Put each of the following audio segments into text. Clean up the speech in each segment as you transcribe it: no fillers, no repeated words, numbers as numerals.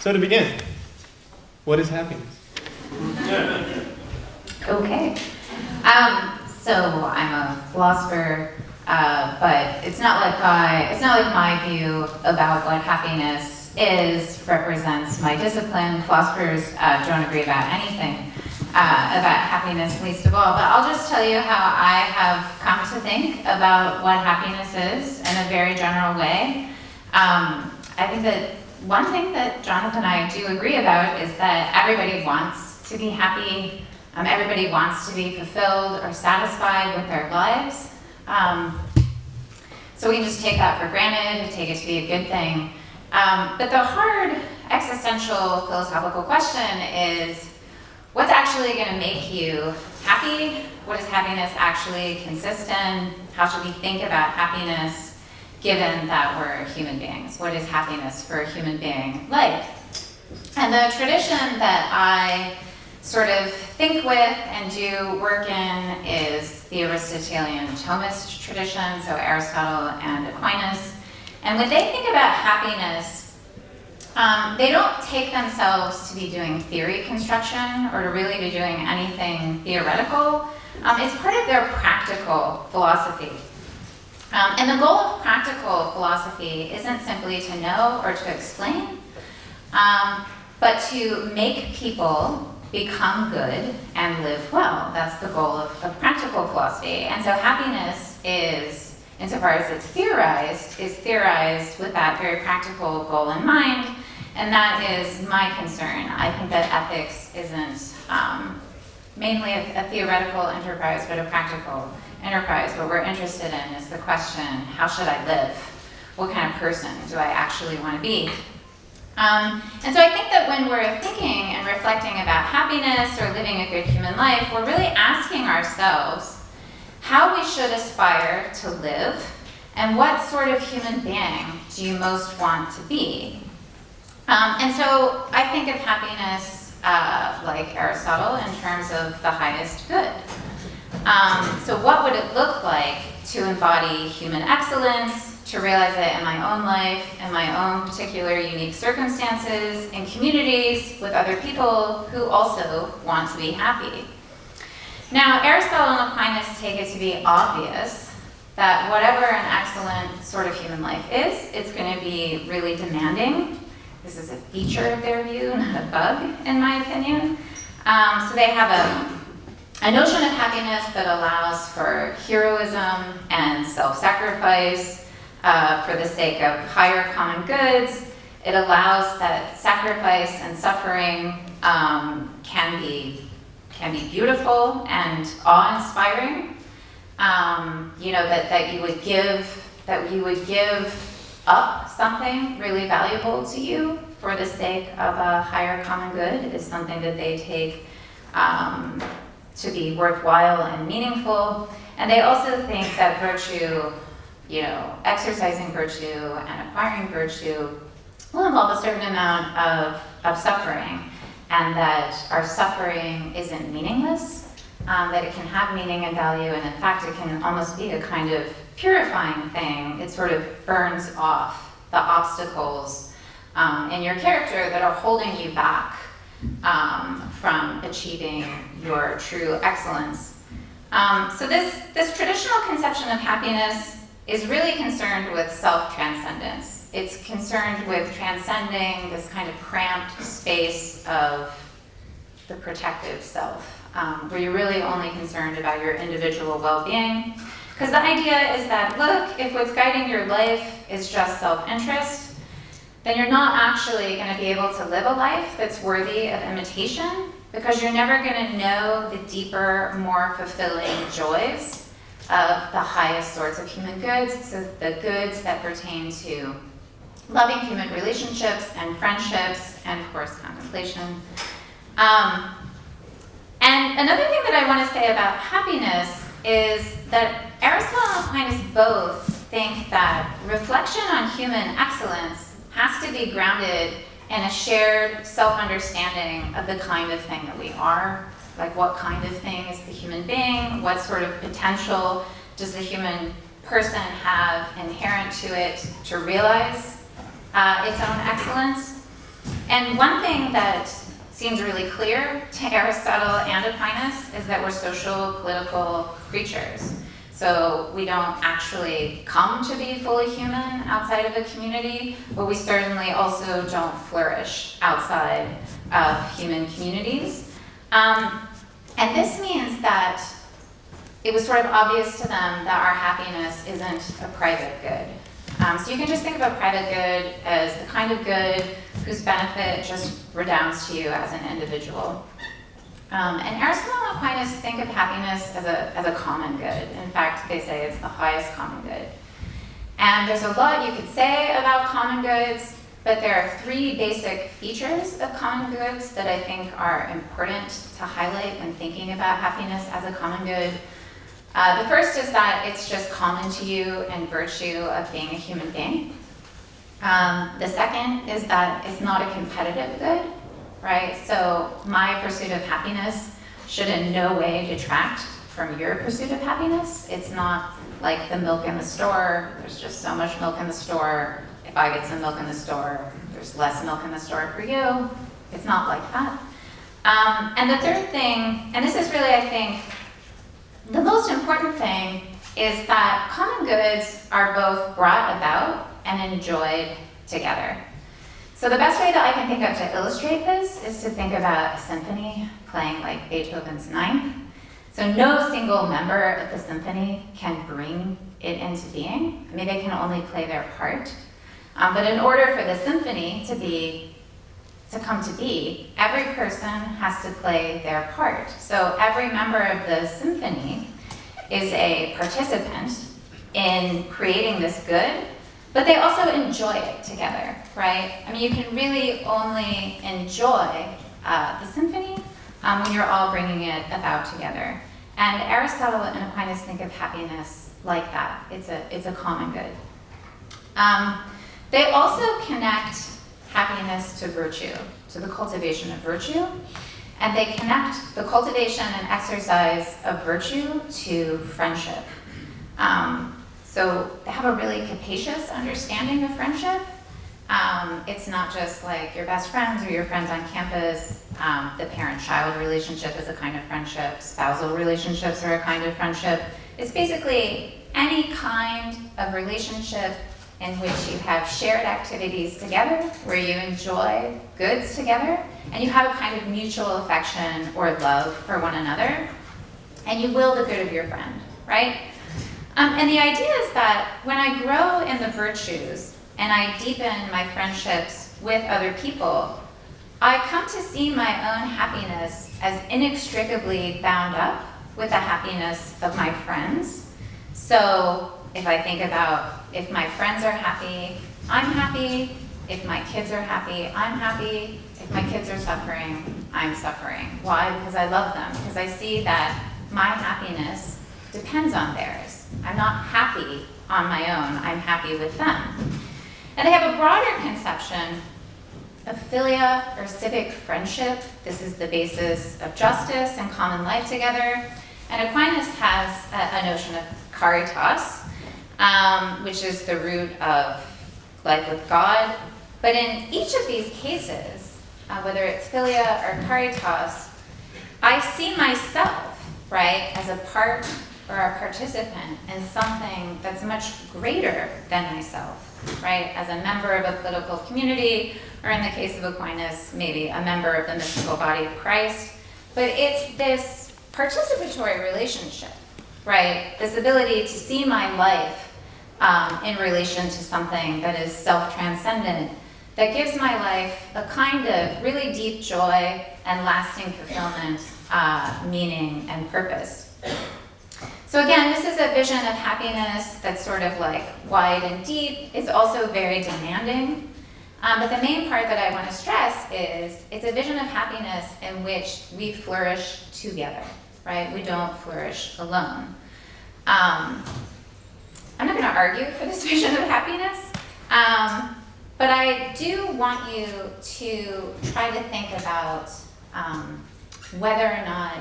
So to begin, what is happiness? Okay. So I'm a philosopher, but it's not like my view about what happiness is represents my discipline. Philosophers don't agree about anything about happiness, least of all. But I'll just tell you how I have come to think about what happiness is in a very general way. I think that one thing that Jonathan and I do agree about is that everybody wants to be happy. Everybody wants to be fulfilled or satisfied with their lives. So we can just take that for granted, take it to be a good thing. But the hard existential philosophical question is, what's actually going to make you happy? What does happiness actually consist in? How should we think about happiness given that we're human beings? What is happiness for a human being like? And the tradition that I sort of think with and do work in is the Aristotelian Thomist tradition, so Aristotle and Aquinas. And when they think about happiness, they don't take themselves to be doing theory construction or to really be doing anything theoretical. It's part of their practical philosophy. And the goal of practical philosophy isn't simply to know or to explain, but to make people become good and live well. That's the goal of practical philosophy. And so happiness is, insofar as it's theorized, is theorized with that very practical goal in mind. And that is my concern. I think that ethics isn't mainly a theoretical enterprise, but a practical enterprise. What we're interested in is the question, how should I live? What kind of person do I actually want to be? And so I think that when we're thinking and reflecting about happiness or living a good human life, we're really asking ourselves how we should aspire to live and what sort of human being do you most want to be? And so I think of happiness like Aristotle in terms of the highest good. So what would it look like to embody human excellence, to realize it in my own life, in my own particular unique circumstances, in communities with other people who also want to be happy? Now, Aristotle and Aquinas take it to be obvious that whatever an excellent sort of human life is, it's going to be really demanding. This is a feature of their view, not a bug, in my opinion. So they have a notion of happiness that allows for heroism and self-sacrifice for the sake of higher common goods. It allows that sacrifice and suffering can be beautiful and awe-inspiring. That you would give up something really valuable to you for the sake of a higher common good is something that they take to be worthwhile and meaningful. And they also think that virtue, exercising virtue and acquiring virtue will involve a certain amount of suffering, and that our suffering isn't meaningless, that it can have meaning and value, and in fact it can almost be a kind of purifying thing. It sort of burns off the obstacles in your character that are holding you back from achieving your true excellence. So this traditional conception of happiness is really concerned with self-transcendence. It's concerned with transcending this kind of cramped space of the protective self, where you're really only concerned about your individual well-being. Because the idea is that, look, if what's guiding your life is just self-interest, then you're not actually going to be able to live a life that's worthy of imitation, because you're never going to know the deeper, more fulfilling joys of the highest sorts of human goods, so the goods that pertain to loving human relationships and friendships, and of course, contemplation. And another thing that I want to say about happiness is that Aristotle and Aquinas both think that reflection on human excellence has to be grounded in a shared self-understanding of the kind of thing that we are, Like, what kind of thing is the human being? What sort of potential does the human person have inherent to it to realize its own excellence? And one thing that seems really clear to Aristotle and Aquinas is that we're social, political creatures. So we don't actually come to be fully human outside of a community, but we certainly also don't flourish outside of human communities. And this means that it was sort of obvious to them that our happiness isn't a private good. So you can just think of a private good as the kind of good whose benefit just redounds to you as an individual. And Aristotle and Aquinas think of happiness as a common good. In fact, they say it's the highest common good. And there's a lot you could say about common goods, but there are three basic features of common goods that I think are important to highlight when thinking about happiness as a common good. The first is that it's just common to you in virtue of being a human being. The second is that it's not a competitive good, right? So my pursuit of happiness should in no way detract from your pursuit of happiness. It's not like the milk in the store. There's just so much milk in the store. If I get some milk in the store, there's less milk in the store for you. It's not like that. And the third thing, and this is really, I think, the most important thing, is that common goods are both brought about and enjoyed together. So the best way that I can think of to illustrate this is to think about a symphony playing like Beethoven's Ninth. So no single member of the symphony can bring it into being. I mean, they can only play their part. But in order for the symphony to come to be, every person has to play their part. So every member of the symphony is a participant in creating this good, but they also enjoy it together, right? I mean, you can really only enjoy the symphony when you're all bringing it about together. And Aristotle and Aquinas think of happiness like that. It's a common good. They also connect happiness to virtue, to the cultivation of virtue, and they connect the cultivation and exercise of virtue to friendship. So they have a really capacious understanding of friendship. It's not just like your best friends or your friends on campus. The parent-child relationship is a kind of friendship. Spousal relationships are a kind of friendship. It's basically any kind of relationship in which you have shared activities together, where you enjoy goods together, and you have a kind of mutual affection or love for one another, and you will the good of your friend, right? And the idea is that when I grow in the virtues and I deepen my friendships with other people, I come to see my own happiness as inextricably bound up with the happiness of my friends. So if I think about if my friends are happy, I'm happy. If my kids are happy, I'm happy. If my kids are suffering, I'm suffering. Why? Because I love them. Because I see that my happiness depends on theirs. I'm not happy on my own. I'm happy with them. And they have a broader conception of philia or civic friendship. This is the basis of justice and common life together. And Aquinas has a notion of caritas, which is the root of life with God. But in each of these cases, whether it's philia or caritas, I see myself, right, as a part or a participant in something that's much greater than myself, right? As a member of a political community, or in the case of Aquinas, maybe a member of the mystical body of Christ. But it's this participatory relationship, right? This ability to see my life in relation to something that is self-transcendent, that gives my life a kind of really deep joy and lasting fulfillment, meaning, and purpose. So again, this is a vision of happiness that's sort of like wide and deep. It's also very demanding. But the main part that I want to stress is it's a vision of happiness in which we flourish together, right? We don't flourish alone. I'm not going to argue for this vision of happiness, but I do want you to try to think about whether or not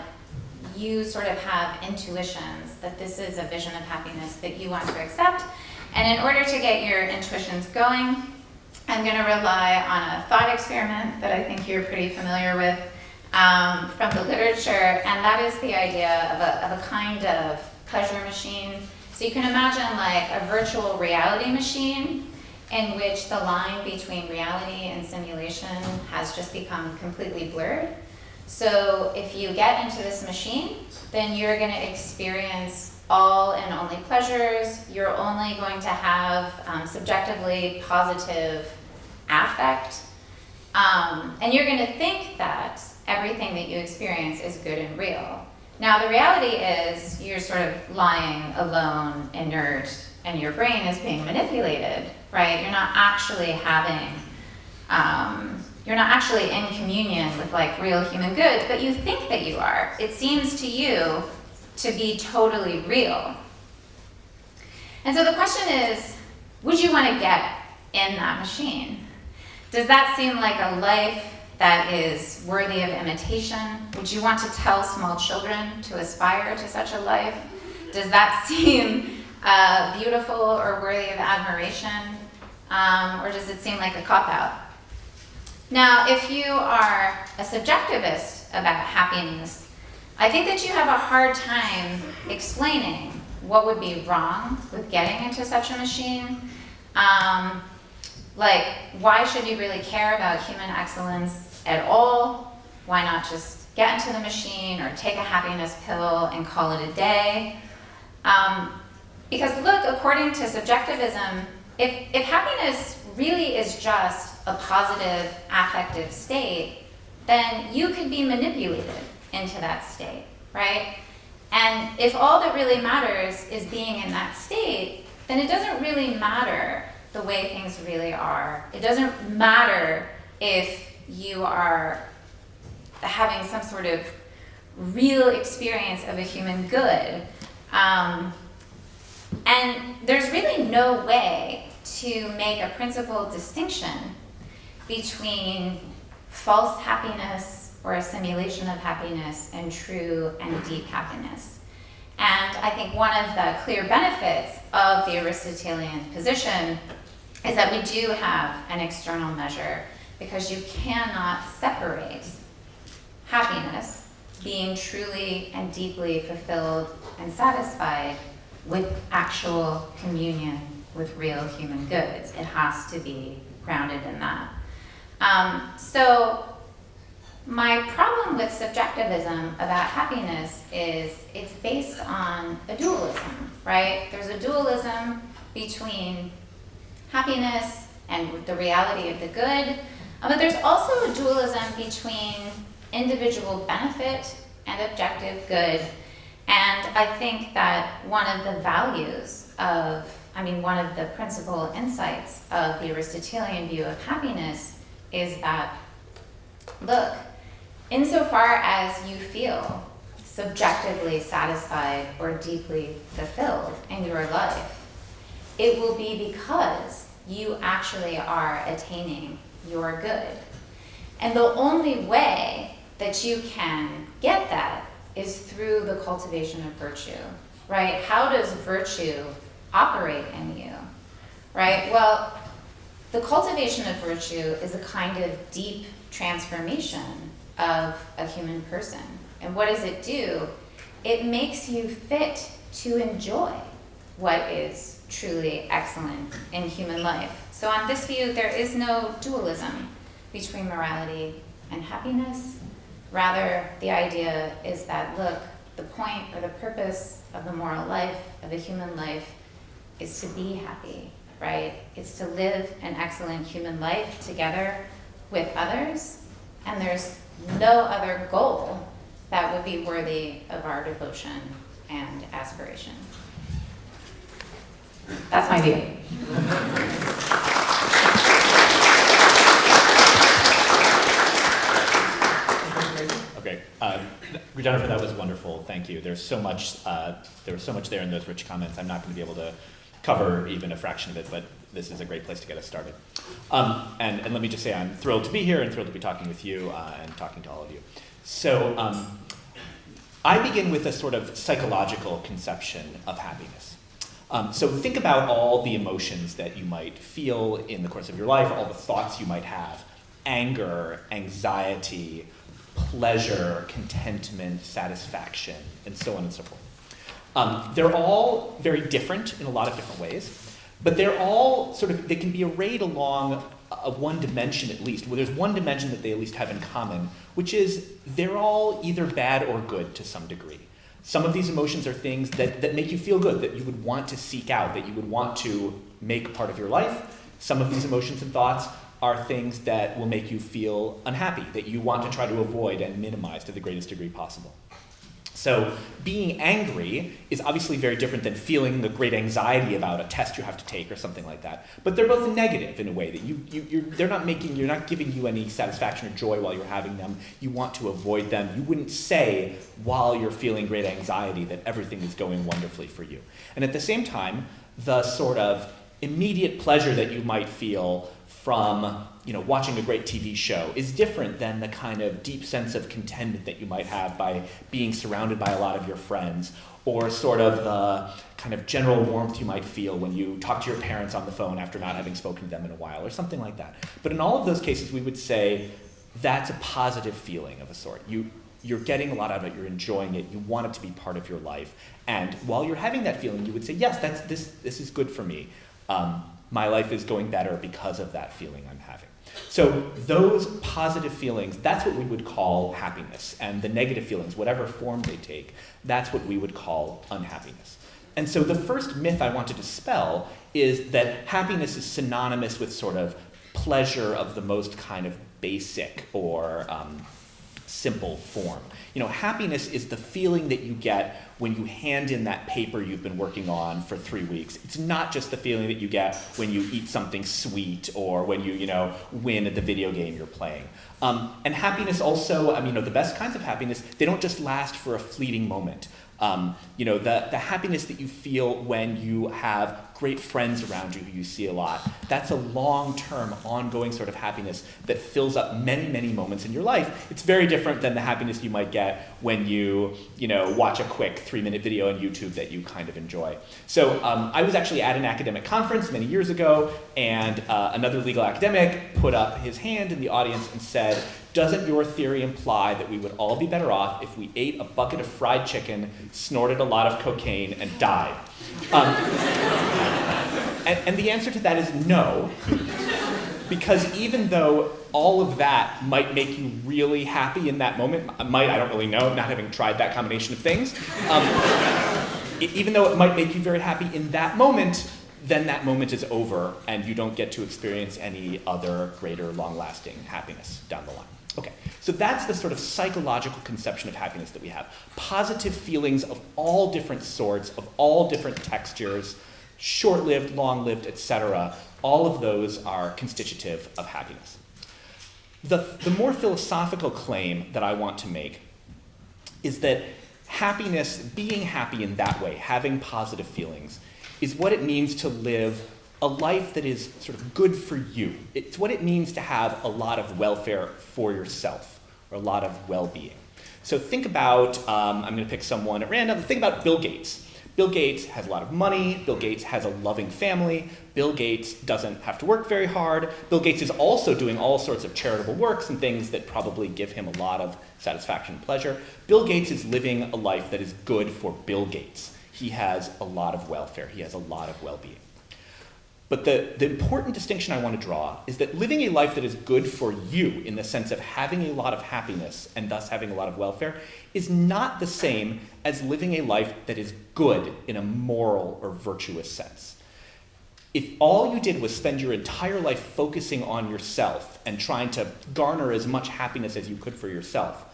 you sort of have intuitions that this is a vision of happiness that you want to accept. And in order to get your intuitions going, I'm going to rely on a thought experiment that I think you're pretty familiar with from the literature, and that is the idea of a kind of pleasure machine. So you can imagine like a virtual reality machine in which the line between reality and simulation has just become completely blurred. So if you get into this machine, then you're going to experience all and only pleasures. You're only going to have subjectively positive affect. And you're going to think that everything that you experience is good and real. Now, the reality is you're sort of lying alone, inert, and your brain is being manipulated, right? You're not actually having, you're not actually in communion with like real human goods, but you think that you are. It seems to you to be totally real. And so the question is, would you want to get in that machine? Does that seem like a life that is worthy of imitation? Would you want to tell small children to aspire to such a life? Does that seem beautiful or worthy of admiration? Or does it seem like a cop-out? Now, if you are a subjectivist about happiness, I think that you have a hard time explaining what would be wrong with getting into such a machine. Like, why should you really care about human excellence at all? Why not just get into the machine or take a happiness pill and call it a day? Because look, according to subjectivism, if happiness really is just a positive affective state, then you could be manipulated into that state, right? And if all that really matters is being in that state, then it doesn't really matter the way things really are. It doesn't matter if you are having some sort of real experience of a human good. And there's really no way to make a principled distinction between false happiness or a simulation of happiness and true and deep happiness. And I think one of the clear benefits of the Aristotelian position is that we do have an external measure, because you cannot separate happiness, being truly and deeply fulfilled and satisfied, with actual communion with real human goods. It has to be grounded in that. So my problem with subjectivism about happiness is it's based on a dualism, right? There's a dualism between happiness and the reality of the good, but there's also a dualism between individual benefit and objective good. And I think that one of the values of, one of the principal insights of the Aristotelian view of happiness is that, look, insofar as you feel subjectively satisfied or deeply fulfilled in your life, it will be because you actually are attaining your good. And the only way that you can get that is through the cultivation of virtue, right? How does virtue operate in you, right? Well, the cultivation of virtue is a kind of deep transformation of a human person. And what does it do? It makes you fit to enjoy what is truly excellent in human life. So on this view, there is no dualism between morality and happiness. Rather, the idea is that, look, the point or the purpose of the moral life, of a human life, is to be happy, right? It's to live an excellent human life together with others, and there's no other goal that would be worthy of our devotion and aspiration. That's my view. Okay, Jennifer, that was wonderful. Thank you. There's so much. There was so much there in those rich comments. I'm not going to be able to cover even a fraction of it, but this is a great place to get us started. And let me just say, I'm thrilled to be here and thrilled to be talking with you and talking to all of you. So I begin with a sort of psychological conception of happiness. So think about all the emotions that you might feel in the course of your life, all the thoughts you might have: anger, anxiety, pleasure, contentment, satisfaction, and so on and so forth. They're all very different in a lot of different ways, but they're all they can be arrayed along one dimension at least. Well, there's one dimension that they at least have in common, which is they're all either bad or good to some degree. Some of these emotions are things that make you feel good, that you would want to seek out, that you would want to make part of your life. Some of these emotions and thoughts are things that will make you feel unhappy, that you want to try to avoid and minimize to the greatest degree possible. So being angry is obviously very different than feeling a great anxiety about a test you have to take or something like that. But they're both negative in a way that you're not giving you any satisfaction or joy while you're having them. You want to avoid them. You wouldn't say while you're feeling great anxiety that everything is going wonderfully for you. And at the same time, the sort of immediate pleasure that you might feel from watching a great TV show is different than the kind of deep sense of contentment that you might have by being surrounded by a lot of your friends, or sort of the kind of general warmth you might feel when you talk to your parents on the phone after not having spoken to them in a while, or something like that. But in all of those cases, we would say that's a positive feeling of a sort. You're getting a lot out of it, you're enjoying it, you want it to be part of your life. And while you're having that feeling, you would say, yes, this is good for me. My life is going better because of that feeling I'm having. So those positive feelings, that's what we would call happiness. And the negative feelings, whatever form they take, that's what we would call unhappiness. And so the first myth I want to dispel is that happiness is synonymous with sort of pleasure of the most kind of basic or simple form. Happiness is the feeling that you get when you hand in that paper you've been working on for 3 weeks. It's not just the feeling that you get when you eat something sweet or when you win at the video game you're playing. And happiness also, the best kinds of happiness, they don't just last for a fleeting moment. The happiness that you feel when you have great friends around you who you see a lot, that's a long-term, ongoing sort of happiness that fills up many, many moments in your life. It's very different than the happiness you might get when you watch a quick 3-minute video on YouTube that you kind of enjoy. So I was actually at an academic conference many years ago, and another legal academic put up his hand in the audience and said, "Doesn't your theory imply that we would all be better off if we ate a bucket of fried chicken, snorted a lot of cocaine, and died?" And the answer to that is no, because even though all of that might make you really happy in that moment, I don't really know, not having tried that combination of things, even though it might make you very happy in that moment, then that moment is over and you don't get to experience any other greater long-lasting happiness down the line. Okay, so that's the sort of psychological conception of happiness that we have. Positive feelings of all different sorts, of all different textures, short-lived, long-lived, etc. All of those are constitutive of happiness. The more philosophical claim that I want to make is that happiness, being happy in that way, having positive feelings, is what it means to live a life that is sort of good for you. It's what it means to have a lot of welfare for yourself, or a lot of well-being. So think about, I'm going to pick someone at random, think about Bill Gates. Bill Gates has a lot of money, Bill Gates has a loving family, Bill Gates doesn't have to work very hard, Bill Gates is also doing all sorts of charitable works and things that probably give him a lot of satisfaction and pleasure. Bill Gates is living a life that is good for Bill Gates. He has a lot of welfare, he has a lot of well-being. But the important distinction I want to draw is that living a life that is good for you, in the sense of having a lot of happiness and thus having a lot of welfare, is not the same as living a life that is good in a moral or virtuous sense. If all you did was spend your entire life focusing on yourself and trying to garner as much happiness as you could for yourself,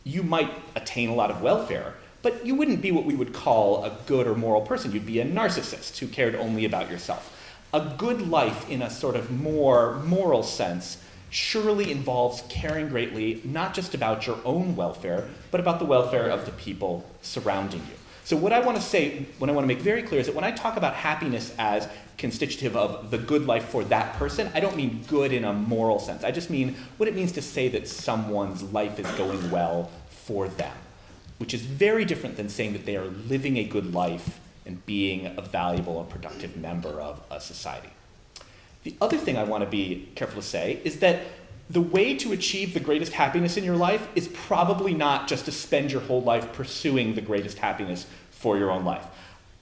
you might attain a lot of welfare, but you wouldn't be what we would call a good or moral person. You'd be a narcissist who cared only about yourself. A good life in a sort of more moral sense surely involves caring greatly, not just about your own welfare, but about the welfare of the people surrounding you. So what I want to say, what I want to make very clear is that when I talk about happiness as constitutive of the good life for that person, I don't mean good in a moral sense. I just mean what it means to say that someone's life is going well for them, which is very different than saying that they are living a good life and being a valuable and productive member of a society. The other thing I want to be careful to say is that the way to achieve the greatest happiness in your life is probably not just to spend your whole life pursuing the greatest happiness for your own life.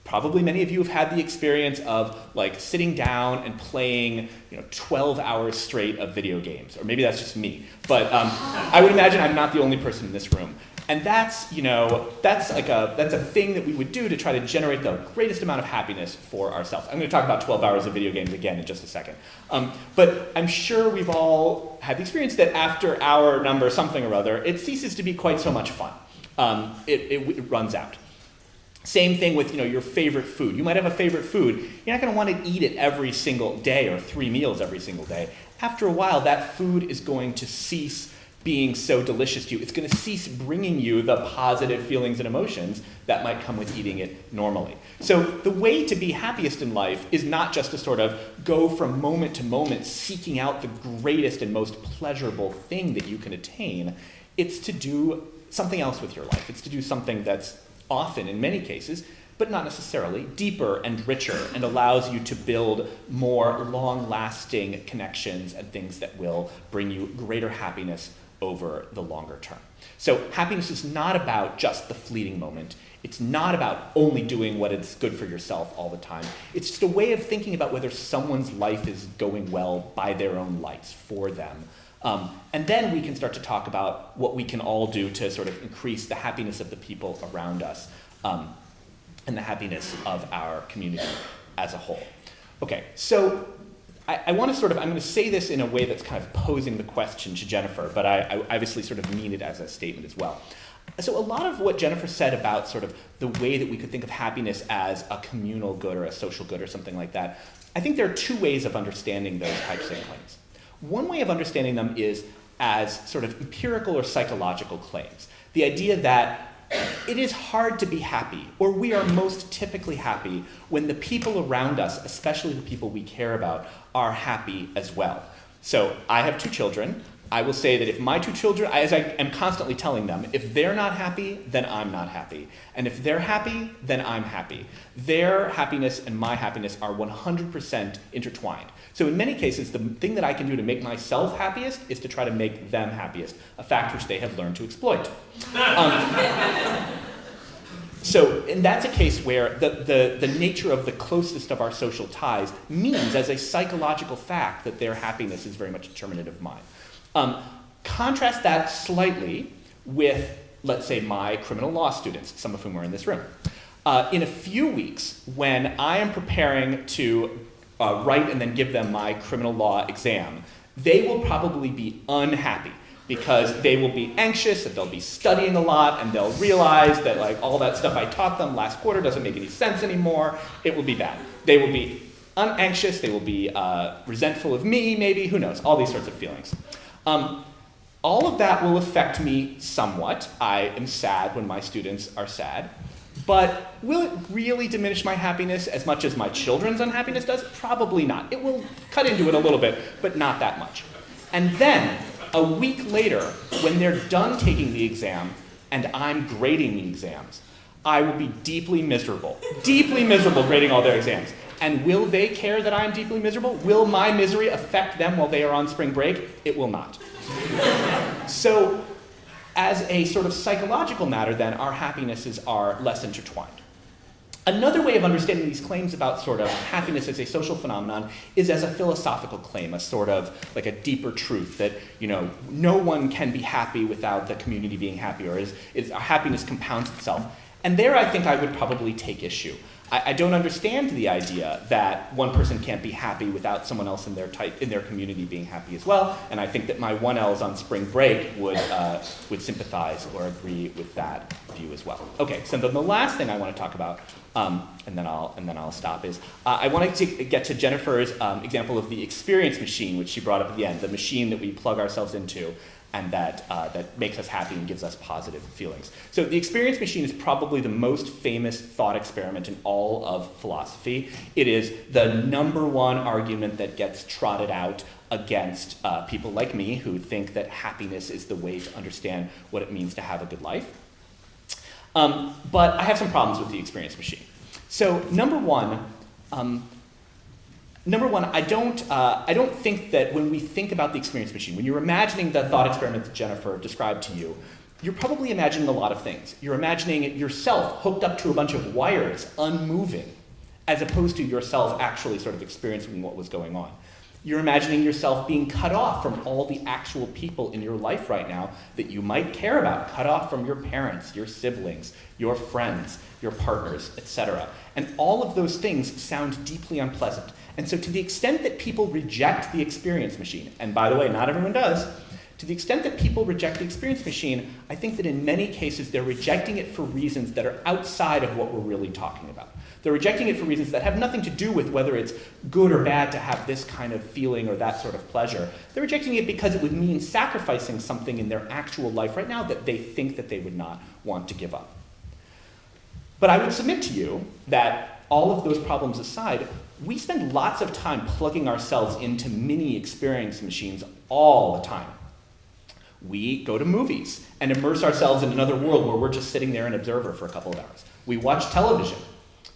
Probably many of you have had the experience of like sitting down and playing 12 hours straight of video games, or maybe that's just me. But I would imagine I'm not the only person in this room. And that's a thing that we would do to try to generate the greatest amount of happiness for ourselves. I'm going to talk about 12 hours of video games again in just a second. But I'm sure we've all had the experience that after hour number something or other, it ceases to be quite so much fun. It runs out. Same thing with your favorite food. You might have a favorite food. You're not going to want to eat it every single day or 3 meals every single day. After a while, that food is going to cease being so delicious to you. It's going to cease bringing you the positive feelings and emotions that might come with eating it normally. So the way to be happiest in life is not just to sort of go from moment to moment seeking out the greatest and most pleasurable thing that you can attain. It's to do something else with your life. It's to do something that's often, in many cases, but not necessarily, deeper and richer, and allows you to build more long-lasting connections and things that will bring you greater happiness over the longer term. So happiness is not about just the fleeting moment. It's not about only doing what is good for yourself all the time. It's just a way of thinking about whether someone's life is going well by their own lights for them. And then we can start to talk about what we can all do to sort of increase the happiness of the people around us and the happiness of our community as a whole. Okay, so I want to I'm going to say this in a way that's kind of posing the question to Jennifer, but I obviously sort of mean it as a statement as well. So a lot of what Jennifer said about sort of the way that we could think of happiness as a communal good or a social good or something like that, I think there are two ways of understanding those types of claims. One way of understanding them is as sort of empirical or psychological claims. The idea that it is hard to be happy, or we are most typically happy when the people around us, especially the people we care about, are happy as well. So I have 2 children. I will say that if my 2 children, as I am constantly telling them, if they're not happy, then I'm not happy. And if they're happy, then I'm happy. Their happiness and my happiness are 100% intertwined. So in many cases, the thing that I can do to make myself happiest is to try to make them happiest, a fact which they have learned to exploit. And that's a case where the nature of the closest of our social ties means, as a psychological fact, that their happiness is very much determinative of mine. Contrast that slightly with, let's say, my criminal law students, some of whom are in this room. In a few weeks, when I am preparing to write and then give them my criminal law exam, they will probably be unhappy because they will be anxious, that they'll be studying a lot, and they'll realize that like all that stuff I taught them last quarter doesn't make any sense anymore. It will be bad. They will be anxious, they will be resentful of me, maybe, who knows, all these sorts of feelings. All of that will affect me somewhat. I am sad when my students are sad. But will it really diminish my happiness as much as my children's unhappiness does? Probably not. It will cut into it a little bit, but not that much. And then, a week later, when they're done taking the exam and I'm grading the exams, I will be deeply miserable grading all their exams. And will they care that I'm deeply miserable? Will my misery affect them while they are on spring break? It will not. So, as a sort of psychological matter, then, our happinesses are less intertwined. Another way of understanding these claims about sort of happiness as a social phenomenon is as a philosophical claim, a sort of like a deeper truth that, no one can be happy without the community being happy, or our happiness compounds itself. And there I think I would probably take issue. I don't understand the idea that one person can't be happy without someone else in their community being happy as well, and I think that my 1Ls on spring break would sympathize or agree with that view as well. Okay, so then the last thing I want to talk about, and then I'll stop, is I wanted to get to Jennifer's example of the experience machine, which she brought up at the end, the machine that we plug ourselves into and that makes us happy and gives us positive feelings. So the experience machine is probably the most famous thought experiment in all of philosophy. It is the number one argument that gets trotted out against people like me who think that happiness is the way to understand what it means to have a good life. But I have some problems with the experience machine. So number one, I don't think that when we think about the experience machine, when you're imagining the thought experiment that Jennifer described to you, you're probably imagining a lot of things. You're imagining yourself hooked up to a bunch of wires, unmoving, as opposed to yourself actually sort of experiencing what was going on. You're imagining yourself being cut off from all the actual people in your life right now that you might care about, cut off from your parents, your siblings, your friends, your partners, etc. And all of those things sound deeply unpleasant. And so to the extent that people reject the experience machine, and by the way, not everyone does, to the extent that people reject the experience machine, I think that in many cases they're rejecting it for reasons that are outside of what we're really talking about. They're rejecting it for reasons that have nothing to do with whether it's good or bad to have this kind of feeling or that sort of pleasure. They're rejecting it because it would mean sacrificing something in their actual life right now that they think that they would not want to give up. But I would submit to you that all of those problems aside, we spend lots of time plugging ourselves into mini experience machines all the time. We go to movies and immerse ourselves in another world where we're just sitting there an observer for a couple of hours. We watch television.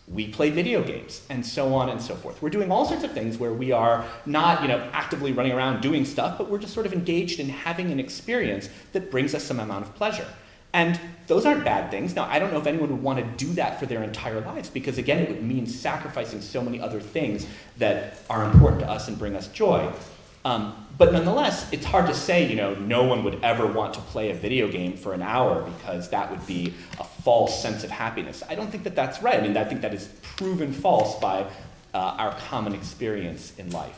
We play video games, and so on and so forth. We're doing all sorts of things where we are not, actively running around doing stuff, but we're just sort of engaged in having an experience that brings us some amount of pleasure. And those aren't bad things. Now, I don't know if anyone would want to do that for their entire lives, because again, it would mean sacrificing so many other things that are important to us and bring us joy. But nonetheless, it's hard to say, no one would ever want to play a video game for an hour because that would be a false sense of happiness. I don't think that that's right. I think that is proven false by our common experience in life.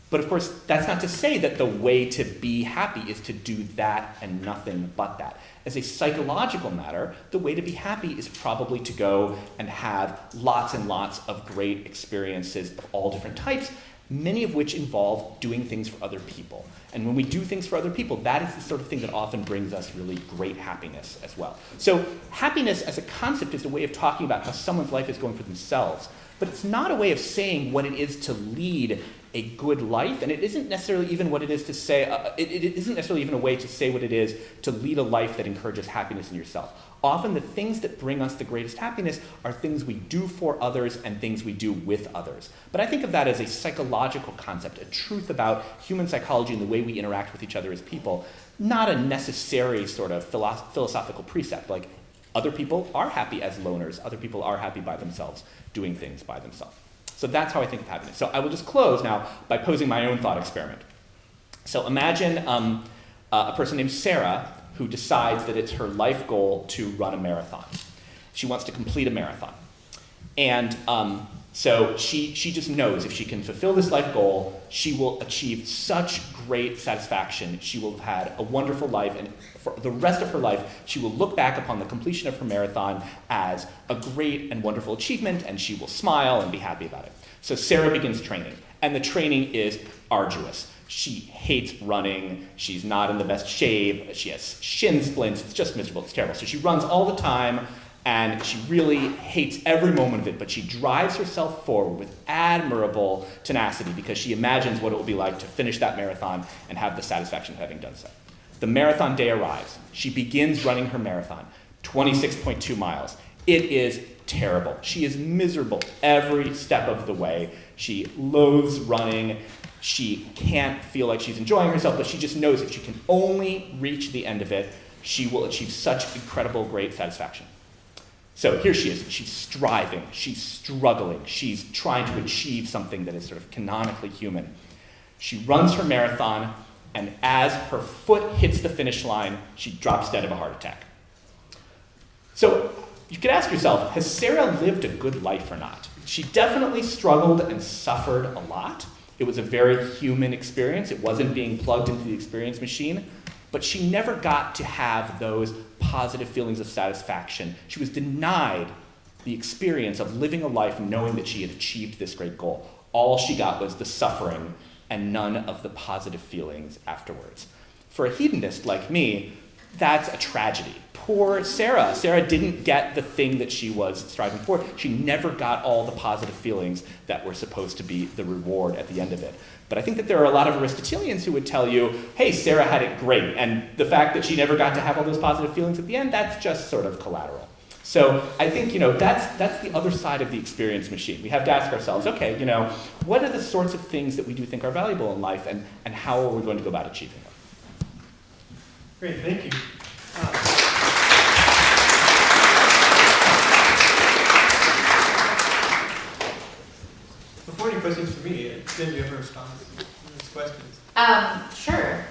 But of course, that's not to say that the way to be happy is to do that and nothing but that. As a psychological matter, the way to be happy is probably to go and have lots and lots of great experiences of all different types, many of which involve doing things for other people. And when we do things for other people, that is the sort of thing that often brings us really great happiness as well. So happiness as a concept is a way of talking about how someone's life is going for themselves, but it's not a way of saying what it is to lead a good life, and it isn't necessarily even what it is to say, it isn't necessarily even a way to say what it is to lead a life that encourages happiness in yourself. Often the things that bring us the greatest happiness are things we do for others and things we do with others. But I think of that as a psychological concept, a truth about human psychology and the way we interact with each other as people, not a necessary sort of philosophical precept, like other people are happy as loners, other people are happy by themselves, doing things by themselves. So that's how I think of happiness. So I will just close now by posing my own thought experiment. So imagine a person named Sarah who decides that it's her life goal to run a marathon. She wants to complete a marathon. And so she just knows if she can fulfill this life goal, she will achieve such great satisfaction. She will have had a wonderful life, and for the rest of her life, she will look back upon the completion of her marathon as a great and wonderful achievement, and she will smile and be happy about it. So Sarah begins training, and the training is arduous. She hates running, she's not in the best shape, she has shin splints, it's just miserable, it's terrible. So she runs all the time, and she really hates every moment of it, but she drives herself forward with admirable tenacity because she imagines what it will be like to finish that marathon and have the satisfaction of having done so. The marathon day arrives. She begins running her marathon, 26.2 miles. It is terrible. She is miserable every step of the way. She loathes running. She can't feel like she's enjoying herself, but she just knows if she can only reach the end of it, she will achieve such incredible, great satisfaction. So here she is. She's striving. She's struggling. She's trying to achieve something that is sort of canonically human. She runs her marathon, and as her foot hits the finish line, she drops dead of a heart attack. So you could ask yourself, has Sarah lived a good life or not? She definitely struggled and suffered a lot. It was a very human experience. It wasn't being plugged into the experience machine, but she never got to have those positive feelings of satisfaction. She was denied the experience of living a life knowing that she had achieved this great goal. All she got was the suffering and none of the positive feelings afterwards. For a hedonist like me, that's a tragedy. Poor Sarah. Sarah didn't get the thing that she was striving for. She never got all the positive feelings that were supposed to be the reward at the end of it. But I think that there are a lot of Aristotelians who would tell you, hey, Sarah had it great, and the fact that she never got to have all those positive feelings at the end, that's just sort of collateral. So I think, that's the other side of the experience machine. We have to ask ourselves, okay, what are the sorts of things that we do think are valuable in life, and how are we going to go about achieving them? Great, thank you. Before any questions for me, did you ever respond to these questions? Sure.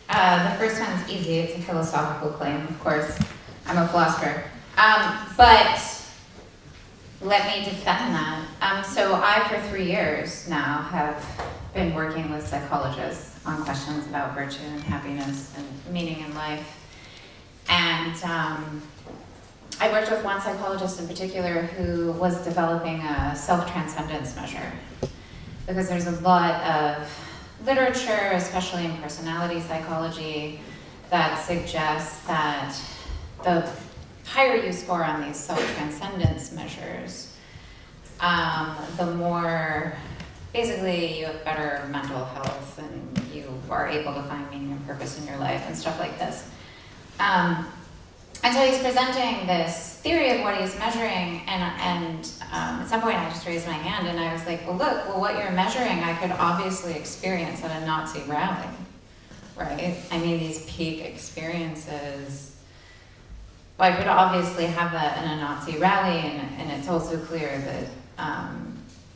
The first one's easy. It's a philosophical claim, of course. I'm a philosopher. But let me defend that. So I, for 3 years now, have been working with psychologists on questions about virtue and happiness and meaning in life. And I worked with one psychologist in particular who was developing a self-transcendence measure, because there's a lot of literature, especially in personality psychology, that suggests that the higher you score on these self-transcendence measures, the more, basically, you have better mental health and you are able to find meaning and purpose in your life and stuff like this. And so he's presenting this theory of what he's measuring, and at some point I just raised my hand and I was like, well, what you're measuring I could obviously experience at a Nazi rally, right? I mean, these peak experiences, well, I could obviously have that in a Nazi rally, and it's also clear that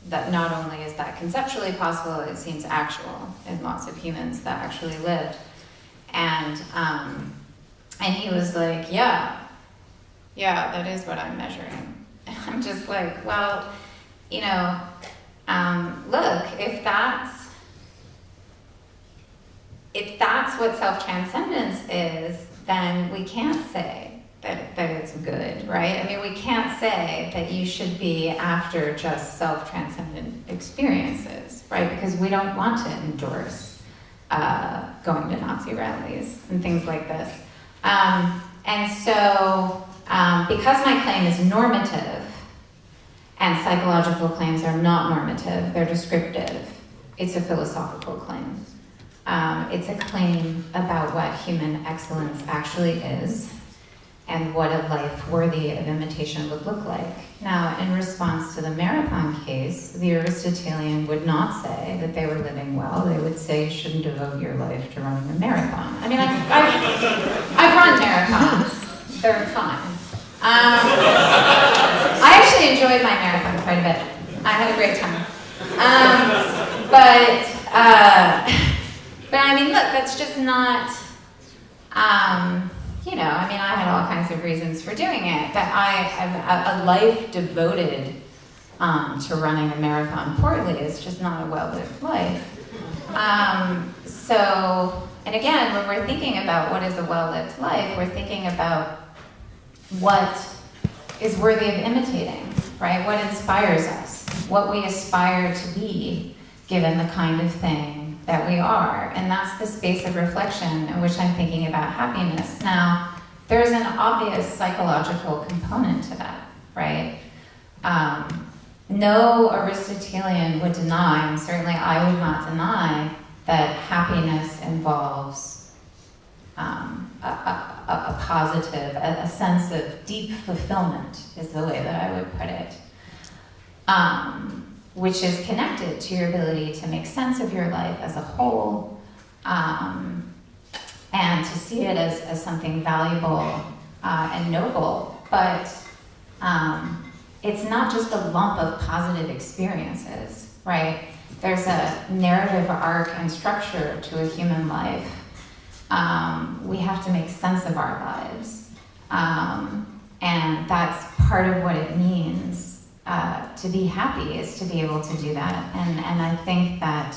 that not only is that conceptually possible, it seems actual in lots of humans that actually lived. And he was like, yeah, that is what I'm measuring. And I'm just like, well, look, if that's what self-transcendence is, then we can't say that it's good, right? I mean, we can't say that you should be after just self-transcendent experiences, right? Because we don't want to endorse going to Nazi rallies and things like this. And so, because my claim is normative, and psychological claims are not normative, they're descriptive, it's a philosophical claim. It's a claim about what human excellence actually is, and what a life worthy of imitation would look like. Now, in response to the marathon case, the Aristotelian would not say that they were living well. They would say you shouldn't devote your life to running a marathon. I mean, I've run marathons. They're fun. I actually enjoyed my marathon quite a bit. I had a great time. But I mean, look, that's just not, I had all kinds of reasons for doing it, but I have a life devoted to running a marathon poorly is just not a well-lived life. And again, when we're thinking about what is a well-lived life, we're thinking about what is worthy of imitating, right? What inspires us, what we aspire to be, given the kind of thing that we are. And that's the space of reflection in which I'm thinking about happiness. Now, there's an obvious psychological component to that, right? No Aristotelian would deny, and certainly I would not deny, that happiness involves a positive, a sense of deep fulfillment, is the way that I would put it, which is connected to your ability to make sense of your life as a whole, and to see it as something valuable and noble. But it's not just a lump of positive experiences, right? There's a narrative arc and structure to a human life. We have to make sense of our lives. And that's part of what it means to be happy, is to be able to do that. And I think that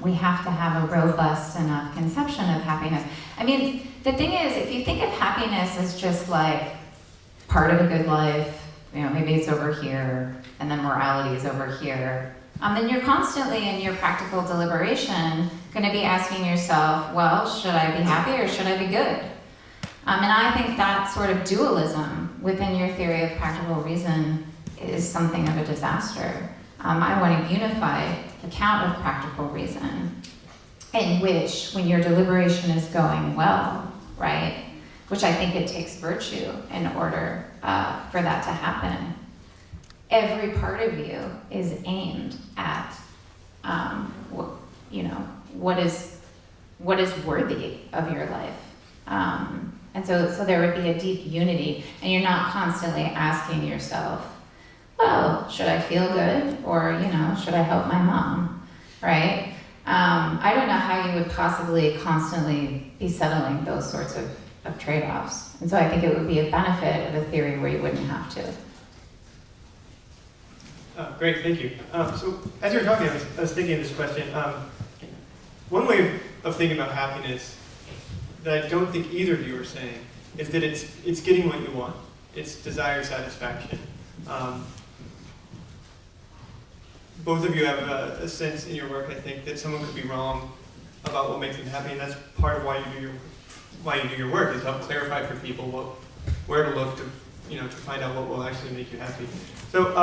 we have to have a robust enough conception of happiness. I mean, the thing is, if you think of happiness as just like part of a good life, maybe it's over here, and then morality is over here, then you're constantly in your practical deliberation going to be asking yourself, well, should I be happy or should I be good? And I think that sort of dualism within your theory of practical reason is something of a disaster. I want a unified account of practical reason in which, when your deliberation is going well, right, which I think it takes virtue in order for that to happen, every part of you is aimed at, what is worthy of your life. And so there would be a deep unity, and you're not constantly asking yourself, well, should I feel good? Or, should I help my mom, right? I don't know how you would possibly constantly be settling those sorts of trade-offs. And so I think it would be a benefit of a theory where you wouldn't have to. Great, thank you. So as you were talking, I was thinking of this question. One way of thinking about happiness that I don't think either of you are saying is that it's getting what you want. It's desire satisfaction. Both of you have a sense in your work, I think, that someone could be wrong about what makes them happy, and that's part of why you do your work, is to help clarify for people where to look to find out what will actually make you happy. So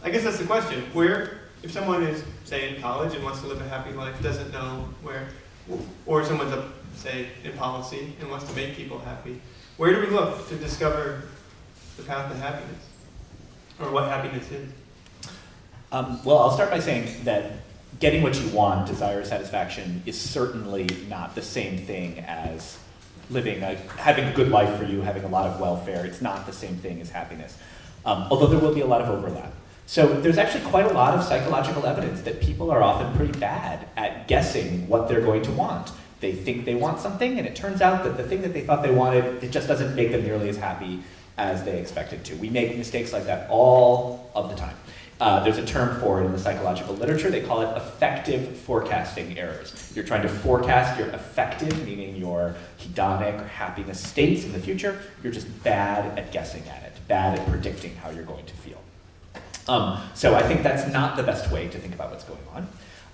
I guess that's the question. If someone is, say, in college and wants to live a happy life, doesn't know where, or someone's up, say, in policy and wants to make people happy, where do we look to discover the path to happiness, or what happiness is? Well, I'll start by saying that getting what you want, desire, satisfaction, is certainly not the same thing as having a good life for you, having a lot of welfare. It's not the same thing as happiness, although there will be a lot of overlap. So there's actually quite a lot of psychological evidence that people are often pretty bad at guessing what they're going to want. They think they want something, and it turns out that the thing that they thought they wanted, it just doesn't make them nearly as happy as they expected to. We make mistakes like that all of the time. There's a term for it in the psychological literature. They call it affective forecasting errors. You're trying to forecast your affective, meaning your hedonic or happiness states in the future. You're just bad at guessing at it, bad at predicting how you're going to feel. So I think that's not the best way to think about what's going on.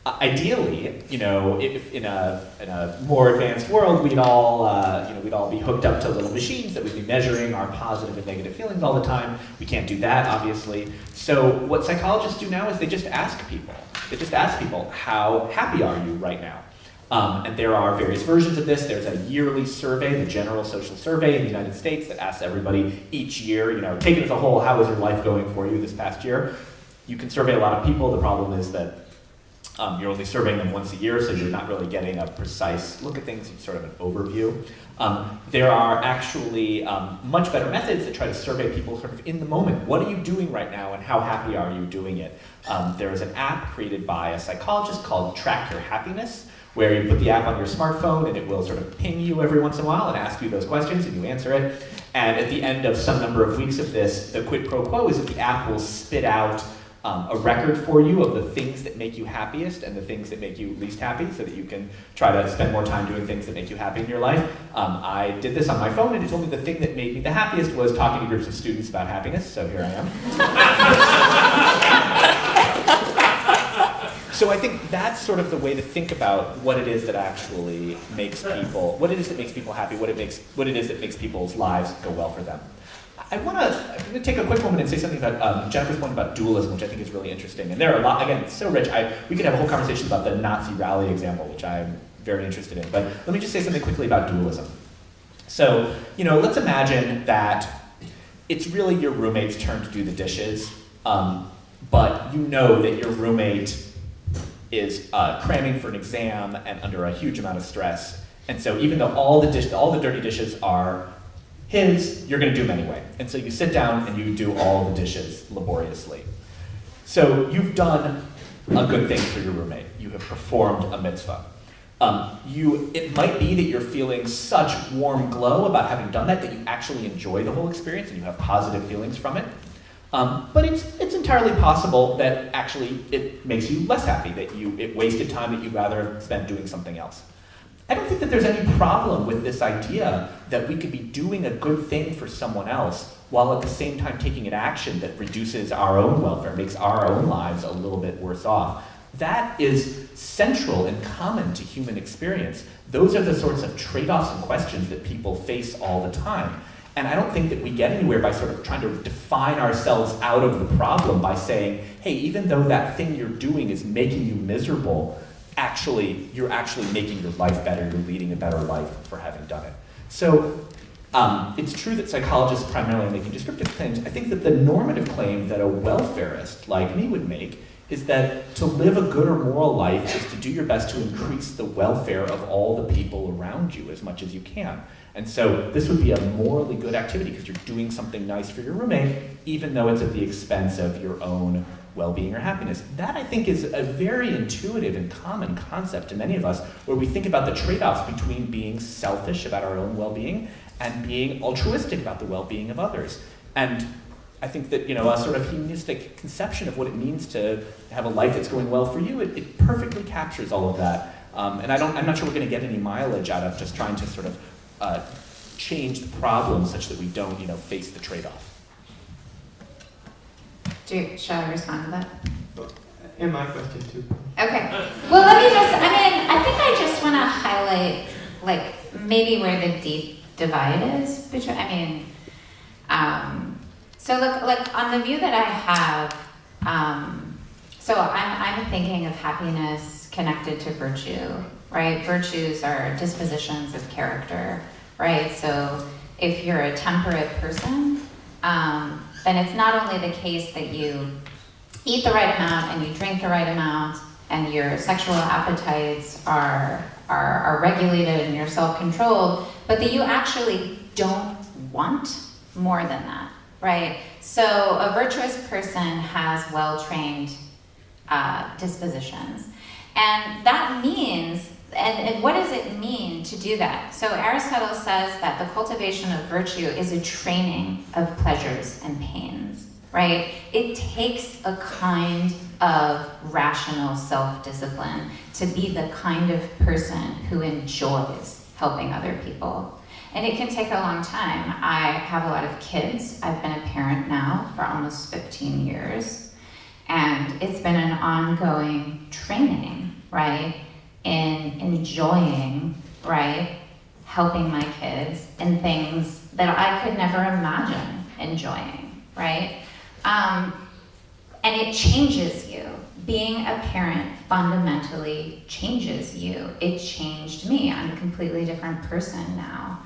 Ideally, if in a more advanced world, we'd all be hooked up to little machines that would be measuring our positive and negative feelings all the time. We can't do that, obviously. So what psychologists do now is they just ask people. How happy are you right now? And there are various versions of this. There's a yearly survey, the General Social Survey in the United States, that asks everybody each year, take it as a whole, how is your life going for you this past year? You can survey a lot of people. The problem is that you're only surveying them once a year, so you're not really getting a precise look at things, it's sort of an overview. There are actually much better methods that try to survey people sort of in the moment. What are you doing right now, and how happy are you doing it? There is an app created by a psychologist called Track Your Happiness, where you put the app on your smartphone and it will sort of ping you every once in a while and ask you those questions, and you answer it. And at the end of some number of weeks of this, the quid pro quo is that the app will spit out a record for you of the things that make you happiest and the things that make you least happy, so that you can try to spend more time doing things that make you happy in your life. I did this on my phone, and it told me the thing that made me the happiest was talking to groups of students about happiness, so here I am. So I think that's sort of the way to think about what it is that actually makes people, what it is that makes people happy, what it is that makes people's lives go well for them. I'm going to take a quick moment and say something about Jennifer's point about dualism, which I think is really interesting. And there are a lot, again, it's so rich. We could have a whole conversation about the Nazi rally example, which I'm very interested in. But let me just say something quickly about dualism. So, let's imagine that it's really your roommate's turn to do the dishes, but you know that your roommate is cramming for an exam and under a huge amount of stress. And so even though all the dirty dishes are his, you're going to do them anyway. And so you sit down and you do all the dishes laboriously. So you've done a good thing for your roommate. You have performed a mitzvah. It might be that you're feeling such warm glow about having done that you actually enjoy the whole experience and you have positive feelings from it. But it's entirely possible that actually it makes you less happy, that it wasted time that you'd rather spend doing something else. I don't think that there's any problem with this idea that we could be doing a good thing for someone else while at the same time taking an action that reduces our own welfare, makes our own lives a little bit worse off. That is central and common to human experience. Those are the sorts of trade-offs and questions that people face all the time. And I don't think that we get anywhere by sort of trying to define ourselves out of the problem by saying, hey, even though that thing you're doing is making you miserable, you're actually making your life better, you're leading a better life for having done it. So it's true that psychologists primarily are making descriptive claims. I think that the normative claim that a welfarist like me would make is that to live a good or moral life is to do your best to increase the welfare of all the people around you as much as you can. And so this would be a morally good activity because you're doing something nice for your roommate, even though it's at the expense of your own well-being or happiness. That, I think, is a very intuitive and common concept to many of us, where we think about the trade-offs between being selfish about our own well-being and being altruistic about the well-being of others. And I think that, a sort of hedonistic conception of what it means to have a life that's going well for you, it perfectly captures all of that. And I'm not sure we're going to get any mileage out of just trying to sort of change the problem such that we don't, face the trade-off. Shall I respond to that? And my question too. Okay. Well, I think I just want to highlight, maybe where the deep divide is between, so look, on the view that I have, so I'm thinking of happiness connected to virtue, right? Virtues are dispositions of character, right? So if you're a temperate person, then it's not only the case that you eat the right amount and you drink the right amount and your sexual appetites are regulated and you're self-controlled, but that you actually don't want more than that, right? So a virtuous person has well-trained dispositions. And that means, and what does it mean to do that? So Aristotle says that the cultivation of virtue is a training of pleasures and pains, right? It takes a kind of rational self-discipline to be the kind of person who enjoys helping other people. And it can take a long time. I have a lot of kids. I've been a parent now for almost 15 years. And it's been an ongoing training, right, in enjoying, right, helping my kids in things that I could never imagine enjoying, right? And it changes you. Being a parent fundamentally changes you. It changed me. I'm a completely different person now.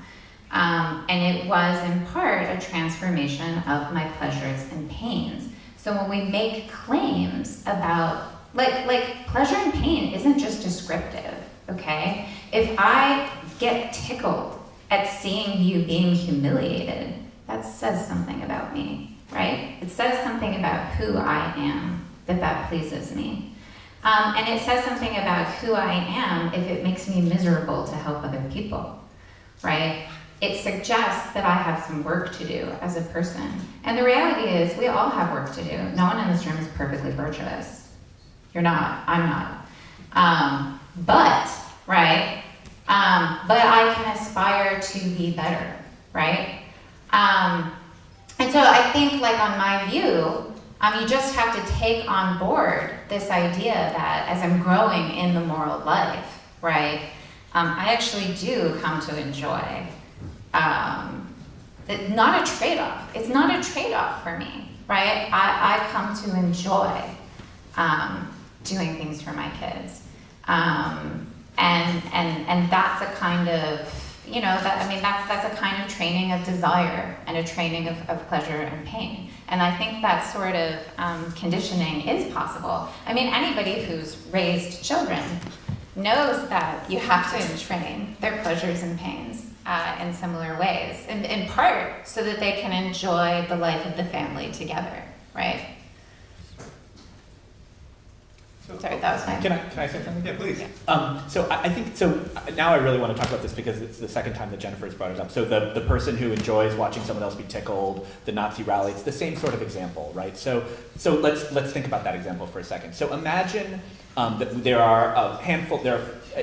And it was in part a transformation of my pleasures and pains. So when we make claims about, like pleasure and pain isn't just descriptive, okay? If I get tickled at seeing you being humiliated, that says something about me, right? It says something about who I am, that pleases me. And it says something about who I am if it makes me miserable to help other people, right? It suggests that I have some work to do as a person. And the reality is we all have work to do. No one in this room is perfectly virtuous. You're not, I'm not. But I can aspire to be better, right? And so I think on my view, you just have to take on board this idea that as I'm growing in the moral life, right, I actually do come to enjoy not a trade-off. It's not a trade-off for me, right? I come to enjoy doing things for my kids. And that's a kind of, that's a kind of training of desire and a training of pleasure and pain. And I think that sort of conditioning is possible. Anybody who's raised children knows that you have to entrain their pleasures and pains in similar ways, in part so that they can enjoy the life of the family together, right? Sorry, that was fine. Can I say something? Yeah, please. So I think, now I really want to talk about this because it's the second time that Jennifer's brought it up. So the person who enjoys watching someone else be tickled, the Nazi rally, it's the same sort of example, right? So let's think about that example for a second. So imagine that there are a handful,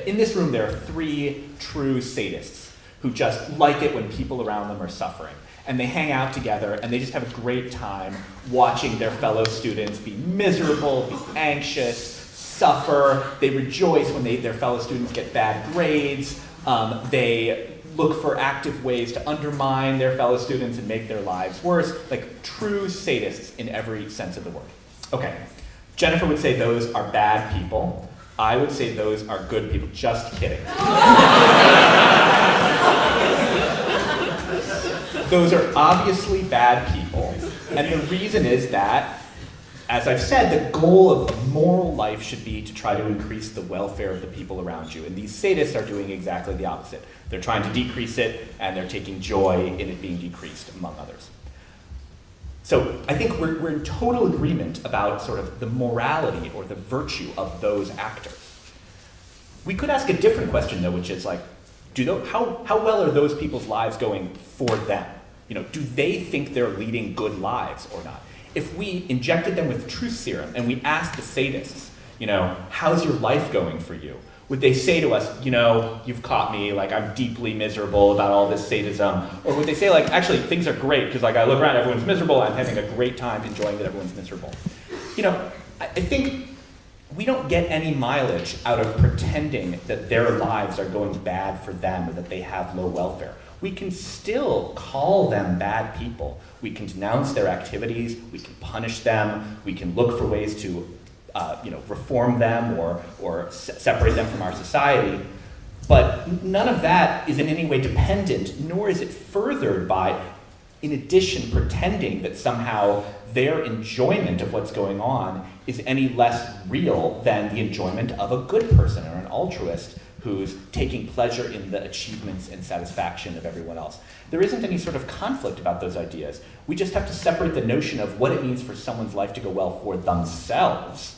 in this room there are 3 true sadists who just like it when people around them are suffering. And they hang out together and they just have a great time watching their fellow students be miserable, be anxious, suffer, they rejoice when their fellow students get bad grades, they look for active ways to undermine their fellow students and make their lives worse, like true sadists in every sense of the word. Okay, Jennifer would say those are bad people. I would say those are good people. Just kidding. Those are obviously bad people, and the reason is that, as I've said, the goal of moral life should be to try to increase the welfare of the people around you, and these sadists are doing exactly the opposite. They're trying to decrease it, and they're taking joy in it being decreased, among others. So I think we're in total agreement about sort of the morality or the virtue of those actors. We could ask a different question, though, which is like, how well are those people's lives going for them? Do they think they're leading good lives or not? If we injected them with truth serum and we asked the sadists, how's your life going for you? Would they say to us, you've caught me, like I'm deeply miserable about all this sadism? Or would they say like, actually things are great because like I look around, everyone's miserable, I'm having a great time enjoying that everyone's miserable. I think we don't get any mileage out of pretending that their lives are going bad for them or that they have low welfare. We can still call them bad people. We can denounce their activities, we can punish them, we can look for ways to reform them or separate them from our society. But none of that is in any way dependent, nor is it furthered by, in addition, pretending that somehow their enjoyment of what's going on is any less real than the enjoyment of a good person or an altruist who's taking pleasure in the achievements and satisfaction of everyone else. There isn't any sort of conflict about those ideas. We just have to separate the notion of what it means for someone's life to go well for themselves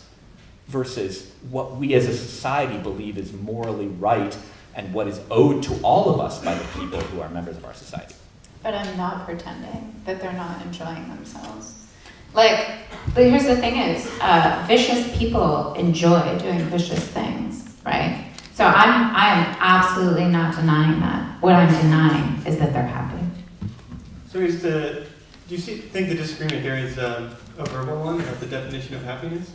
versus what we as a society believe is morally right and what is owed to all of us by the people who are members of our society. But I'm not pretending that they're not enjoying themselves. But here's the thing is, vicious people enjoy doing vicious things, right? So I am absolutely not denying that. What I'm denying is that they're happy. So do you think the disagreement here is a verbal one about the definition of happiness?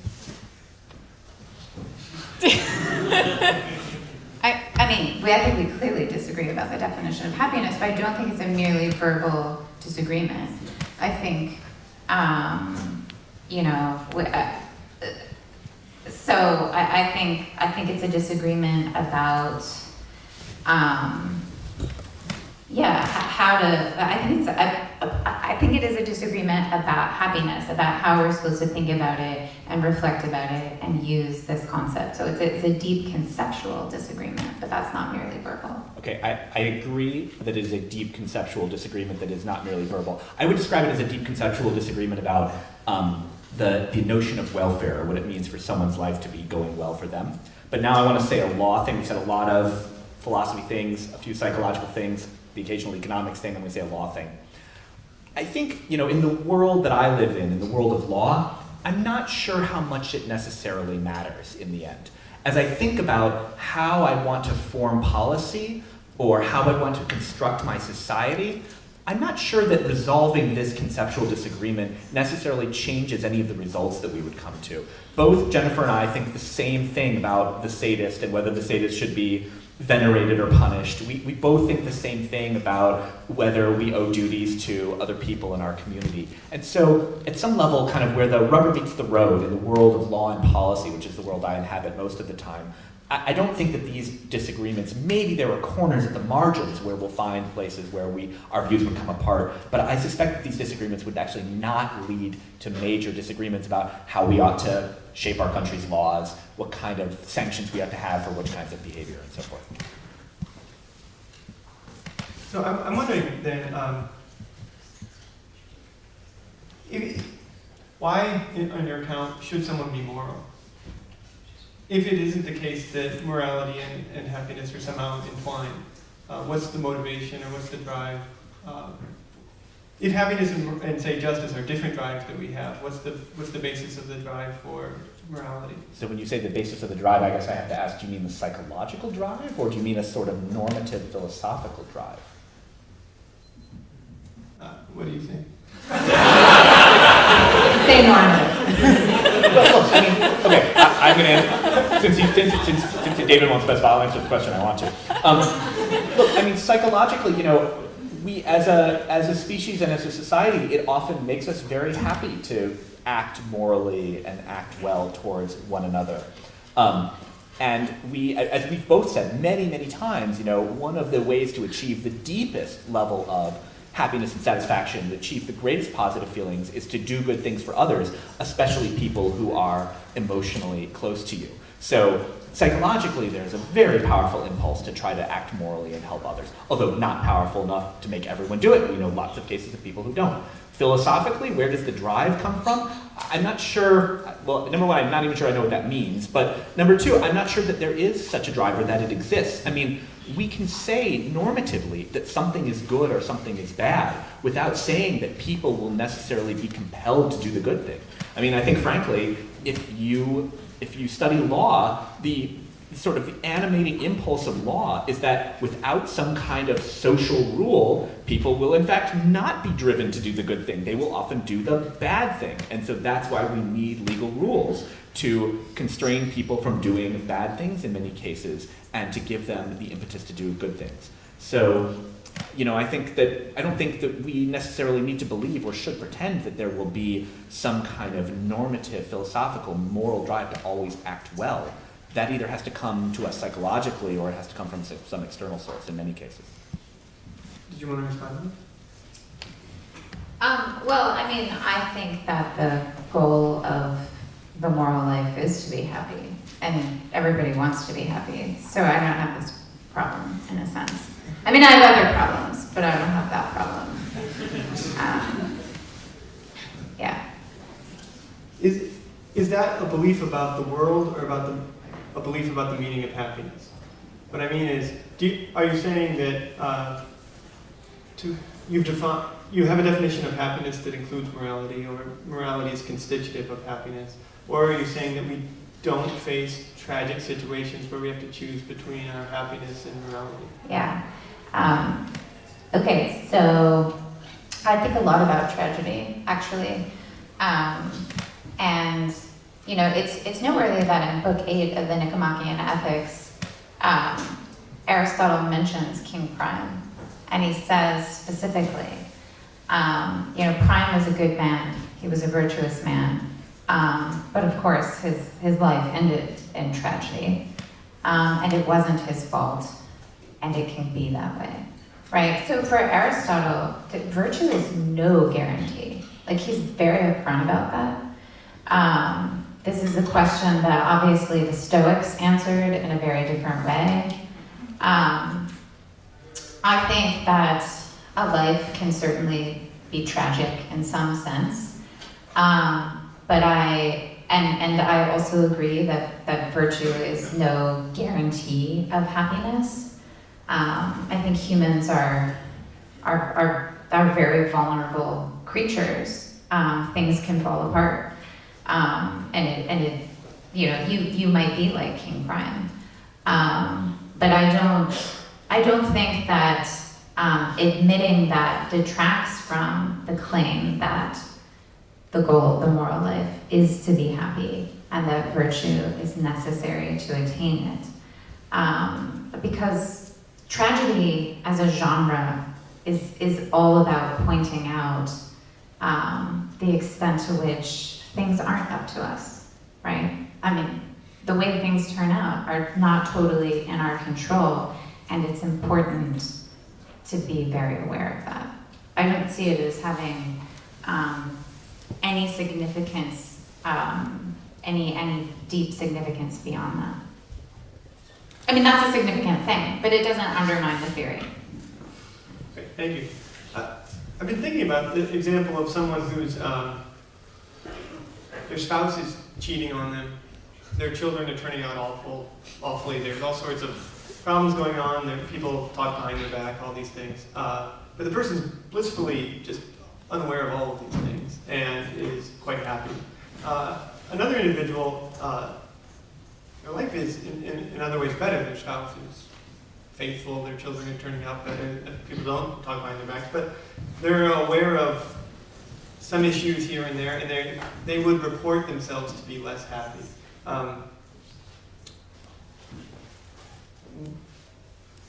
I think we clearly disagree about the definition of happiness, but I don't think it's a merely verbal disagreement. I think, I think it's a disagreement about, I think it is a disagreement about happiness, about how we're supposed to think about it and reflect about it and use this concept. So it's a deep conceptual disagreement, but that's not merely verbal. Okay, I agree that it is a deep conceptual disagreement that is not merely verbal. I would describe it as a deep conceptual disagreement about the notion of welfare, or what it means for someone's life to be going well for them. But now I want to say a law thing. We've said a lot of philosophy things, a few psychological things, the occasional economics thing, I'm going to say a law thing. I think, in the world that I live in the world of law, I'm not sure how much it necessarily matters in the end. As I think about how I want to form policy or how I want to construct my society, I'm not sure that resolving this conceptual disagreement necessarily changes any of the results that we would come to. Both Jennifer and I think the same thing about the sadist and whether the sadist should be venerated or punished. We both think the same thing about whether we owe duties to other people in our community. And so at some level, kind of where the rubber meets the road in the world of law and policy, which is the world I inhabit most of the time, I don't think that these disagreements, maybe there are corners at the margins where we'll find places where our views would come apart, but I suspect that these disagreements would actually not lead to major disagreements about how we ought to shape our country's laws, what kind of sanctions we have to have for which kinds of behavior, and so forth. So I'm wondering then, why, on your account, should someone be moral? If it isn't the case that morality and happiness are somehow entwined, what's the motivation or what's the drive? If happiness and say justice are different drives that we have, what's the basis of the drive for morality? So when you say the basis of the drive, I guess I have to ask, do you mean the psychological drive, or do you mean a sort of normative philosophical drive? What do you think? Say normative. Well, look, okay, I'm going to since David won't specify, I'll answer the question I want to. Look, I mean, psychologically, we as a species and as a society, it often makes us very happy to act morally and act well towards one another. And we, as we've both said many, many times, one of the ways to achieve the deepest level of happiness and satisfaction, to achieve the greatest positive feelings, is to do good things for others, especially people who are emotionally close to you. So psychologically, there's a very powerful impulse to try to act morally and help others, although not powerful enough to make everyone do it. We know lots of cases of people who don't. Philosophically, where does the drive come from? I'm not sure. Well, number one, I'm not even sure I know what that means. But number two, I'm not sure that there is such a drive or that it exists. I mean, we can say normatively that something is good or something is bad without saying that people will necessarily be compelled to do the good thing. I mean, I think, frankly, if you study law, the sort of the animating impulse of law is that without some kind of social rule, people will in fact not be driven to do the good thing. They will often do the bad thing. And so that's why we need legal rules to constrain people from doing bad things in many cases and to give them the impetus to do good things. So, I don't think that we necessarily need to believe or should pretend that there will be some kind of normative, philosophical, moral drive to always act well. That either has to come to us psychologically or it has to come from some external source in many cases. Did you want to respond? Well, I think that the goal of the moral life is to be happy, and everybody wants to be happy. So I don't have this problem in a sense. I have other problems, but I don't have that problem. Yeah. Is that a belief about the world or a belief about the meaning of happiness? What I mean is, are you saying that you have a definition of happiness that includes morality, or morality is constitutive of happiness? Or are you saying that we don't face tragic situations where we have to choose between our happiness and morality? Yeah. Okay, so I think a lot about tragedy, actually. And, it's noteworthy that in Book 8 of the Nicomachean Ethics, Aristotle mentions King Priam. And he says specifically, Priam was a good man. He was a virtuous man. But of course, his life ended in tragedy. And it wasn't his fault. And it can be that way, right? So for Aristotle, virtue is no guarantee. He's very upfront about that. This is a question that obviously the Stoics answered in a very different way. I think that a life can certainly be tragic in some sense. But I also agree that virtue is no guarantee of happiness. I think humans are very vulnerable creatures. Things can fall apart, you might be like King Priam, but I don't think that admitting that detracts from the claim that the goal of the moral life is to be happy and that virtue is necessary to attain it. Because tragedy as a genre is all about pointing out the extent to which things aren't up to us, right? The way things turn out are not totally in our control, and it's important to be very aware of that. I don't see it as having any significance, any deep significance beyond that. That's a significant thing, but it doesn't undermine the theory. Okay, thank you. I've been thinking about the example of someone who's their spouse is cheating on them, their children are turning out awfully. There's all sorts of problems going on. People talk behind their back, all these things. But the person's blissfully just unaware of all of these things and is quite happy. Another individual, their life is in other ways better. Their spouse is faithful, their children are turning out better. People don't talk behind their backs, but they're aware of some issues here and there, and they would report themselves to be less happy.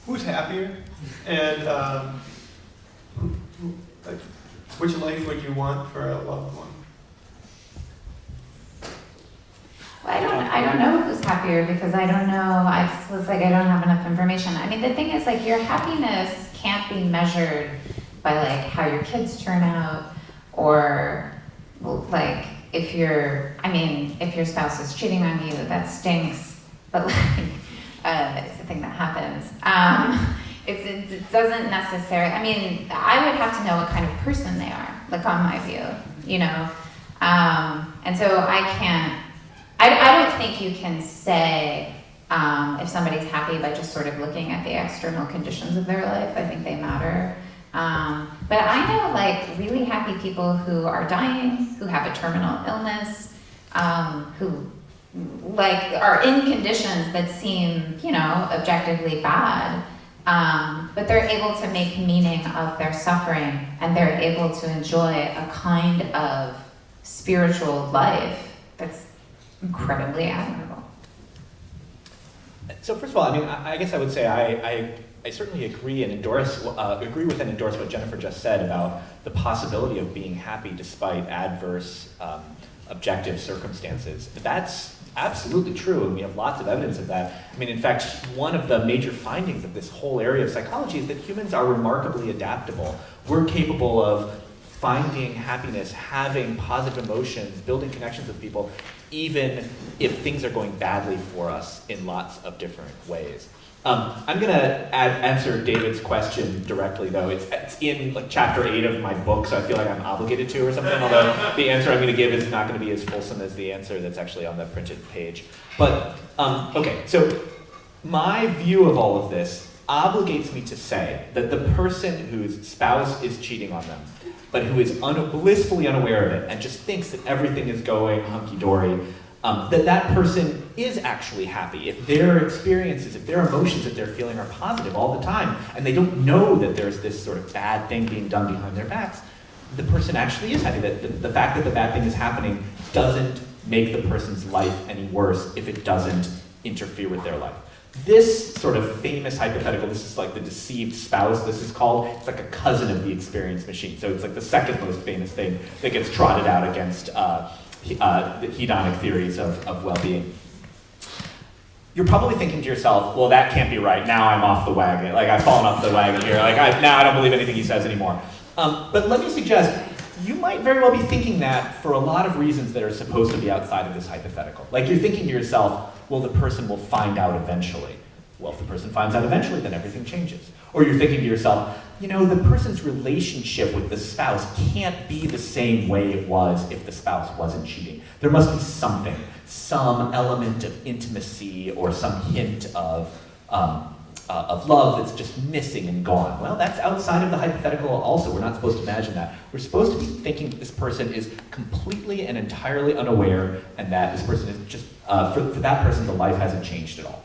who's happier, and like, which life would you want for a loved one? Well, I don't know who's happier because I don't know. I just was like, I don't have enough information. I mean, the thing is, like, your happiness can't be measured by like how your kids turn out, or like if your spouse is cheating on you, that stinks. But like, it's a thing that happens. It doesn't necessarily. I mean, I would have to know what kind of person they are, like on my view, you know. And so I can't. I don't think you can say if somebody's happy by just sort of looking at the external conditions of their life. I think they matter. But I know like really happy people who are dying, who have a terminal illness, who like are in conditions that seem, you know, objectively bad, but they're able to make meaning of their suffering, and they're able to enjoy a kind of spiritual life that's incredibly admirable. So first of all, I mean, I guess I would say I certainly agree and agree with and endorse what Jennifer just said about the possibility of being happy despite adverse objective circumstances. That's absolutely true, and we have lots of evidence of that. I mean, in fact, one of the major findings of this whole area of psychology is that humans are remarkably adaptable. We're capable of finding happiness, having positive emotions, building connections with people, even if things are going badly for us in lots of different ways. I'm going to answer David's question directly, though. It's in like chapter 8 of my book, so I feel like I'm obligated to or something, although the answer I'm going to give is not going to be as fulsome as the answer that's actually on the printed page. But, okay, so my view of all of this obligates me to say that the person whose spouse is cheating on them, but who is blissfully unaware of it and just thinks that everything is going hunky-dory, that person is actually happy. If their experiences, if their emotions that they're feeling are positive all the time, and they don't know that there's this sort of bad thing being done behind their backs, the person actually is happy. That the fact that the bad thing is happening doesn't make the person's life any worse if it doesn't interfere with their life. This sort of famous hypothetical, this is like the deceived spouse, this is called, it's like a cousin of the experience machine. So it's like the second most famous thing that gets trotted out against the hedonic theories of well-being. You're probably thinking to yourself, well, that can't be right. Now I'm off the wagon. Like, I've fallen off the wagon here. Like, now I don't believe anything he says anymore. But let me suggest, you might very well be thinking that for a lot of reasons that are supposed to be outside of this hypothetical. Like, you're thinking to yourself, well, the person will find out eventually. Well, if the person finds out eventually, then everything changes. Or you're thinking to yourself, you know, the person's relationship with the spouse can't be the same way it was if the spouse wasn't cheating. There must be something, some element of intimacy or some hint of love that's just missing and gone. Well, that's outside of the hypothetical also. We're not supposed to imagine that. We're supposed to be thinking that this person is completely and entirely unaware, and that this person is just, for that person, the life hasn't changed at all.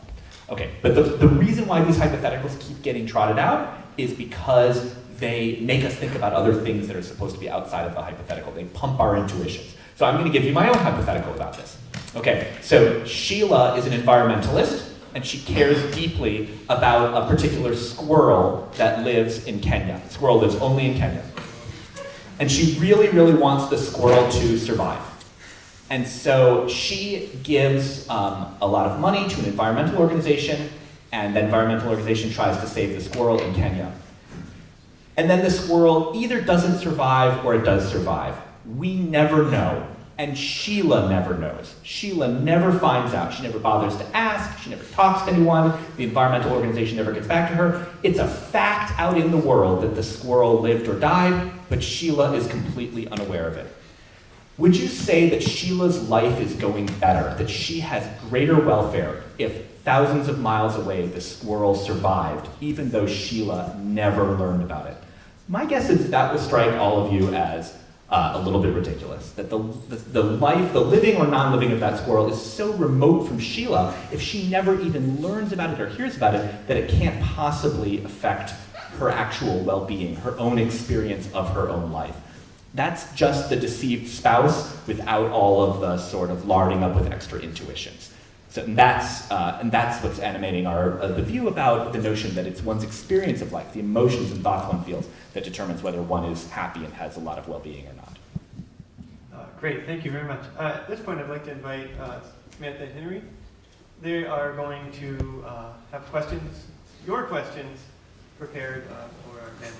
Okay, but the reason why these hypotheticals keep getting trotted out is because they make us think about other things that are supposed to be outside of the hypothetical. They pump our intuitions. So I'm going to give you my own hypothetical about this. Okay, so Sheila is an environmentalist, and she cares deeply about a particular squirrel that lives in Kenya. The squirrel lives only in Kenya. And she really, really wants the squirrel to survive. And so she gives a lot of money to an environmental organization, and that environmental organization tries to save the squirrel in Kenya. And then the squirrel either doesn't survive or it does survive. We never know. And Sheila never knows. Sheila never finds out. She never bothers to ask. She never talks to anyone. The environmental organization never gets back to her. It's a fact out in the world that the squirrel lived or died, but Sheila is completely unaware of it. Would you say that Sheila's life is going better, that she has greater welfare if thousands of miles away the squirrel survived, even though Sheila never learned about it? My guess is that will strike all of you as a little bit ridiculous, that the life, the living or non-living of that squirrel is so remote from Sheila, if she never even learns about it or hears about it, that it can't possibly affect her actual well-being, her own experience of her own life. That's just the deceived spouse without all of the sort of larding up with extra intuitions. So and that's what's animating the view about the notion that it's one's experience of life, the emotions and thoughts one feels, that determines whether one is happy and has a lot of well-being or not. Great, thank you very much. At this point, I'd like to invite Samantha and Henry. They are going to have questions, your questions, prepared for our panel.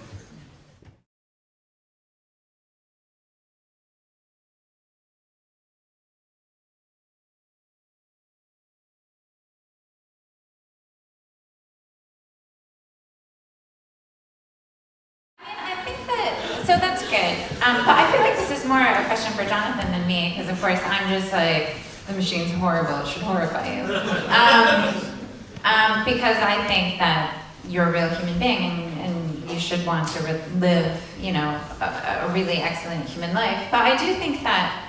So that's good. But I feel like this is more a question for Jonathan than me, because of course I'm just like, the machine's horrible, it should horrify you. Because I think that you're a real human being and you should want to live, you know, a really excellent human life. But I do think that,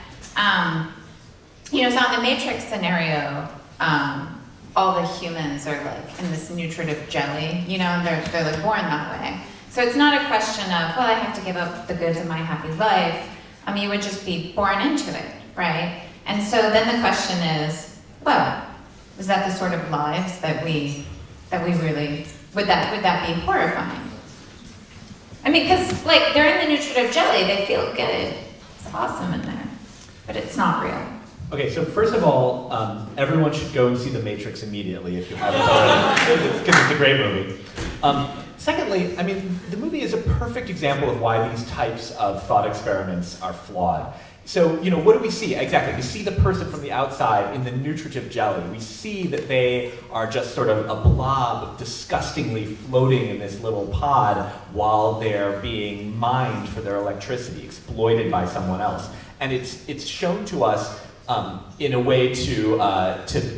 you know, so on the Matrix scenario, all the humans are like in this nutritive jelly, you know, and they're like born that way. So it's not a question of, well, I have to give up the goods of my happy life. I mean, you would just be born into it, right? And so then the question is, well, is that the sort of lives that we really, would that be horrifying? I mean, because like they're in the nutritive jelly, they feel good. It's awesome in there, but it's not real. Okay, so first of all, everyone should go and see The Matrix immediately if you haven't already, because it's a great movie. Secondly, I mean, the movie is a perfect example of why these types of thought experiments are flawed. So, you know, what do we see? Exactly, we see the person from the outside in the nutritive jelly. We see that they are just sort of a blob disgustingly floating in this little pod while they're being mined for their electricity, exploited by someone else. And it's shown to us in a way to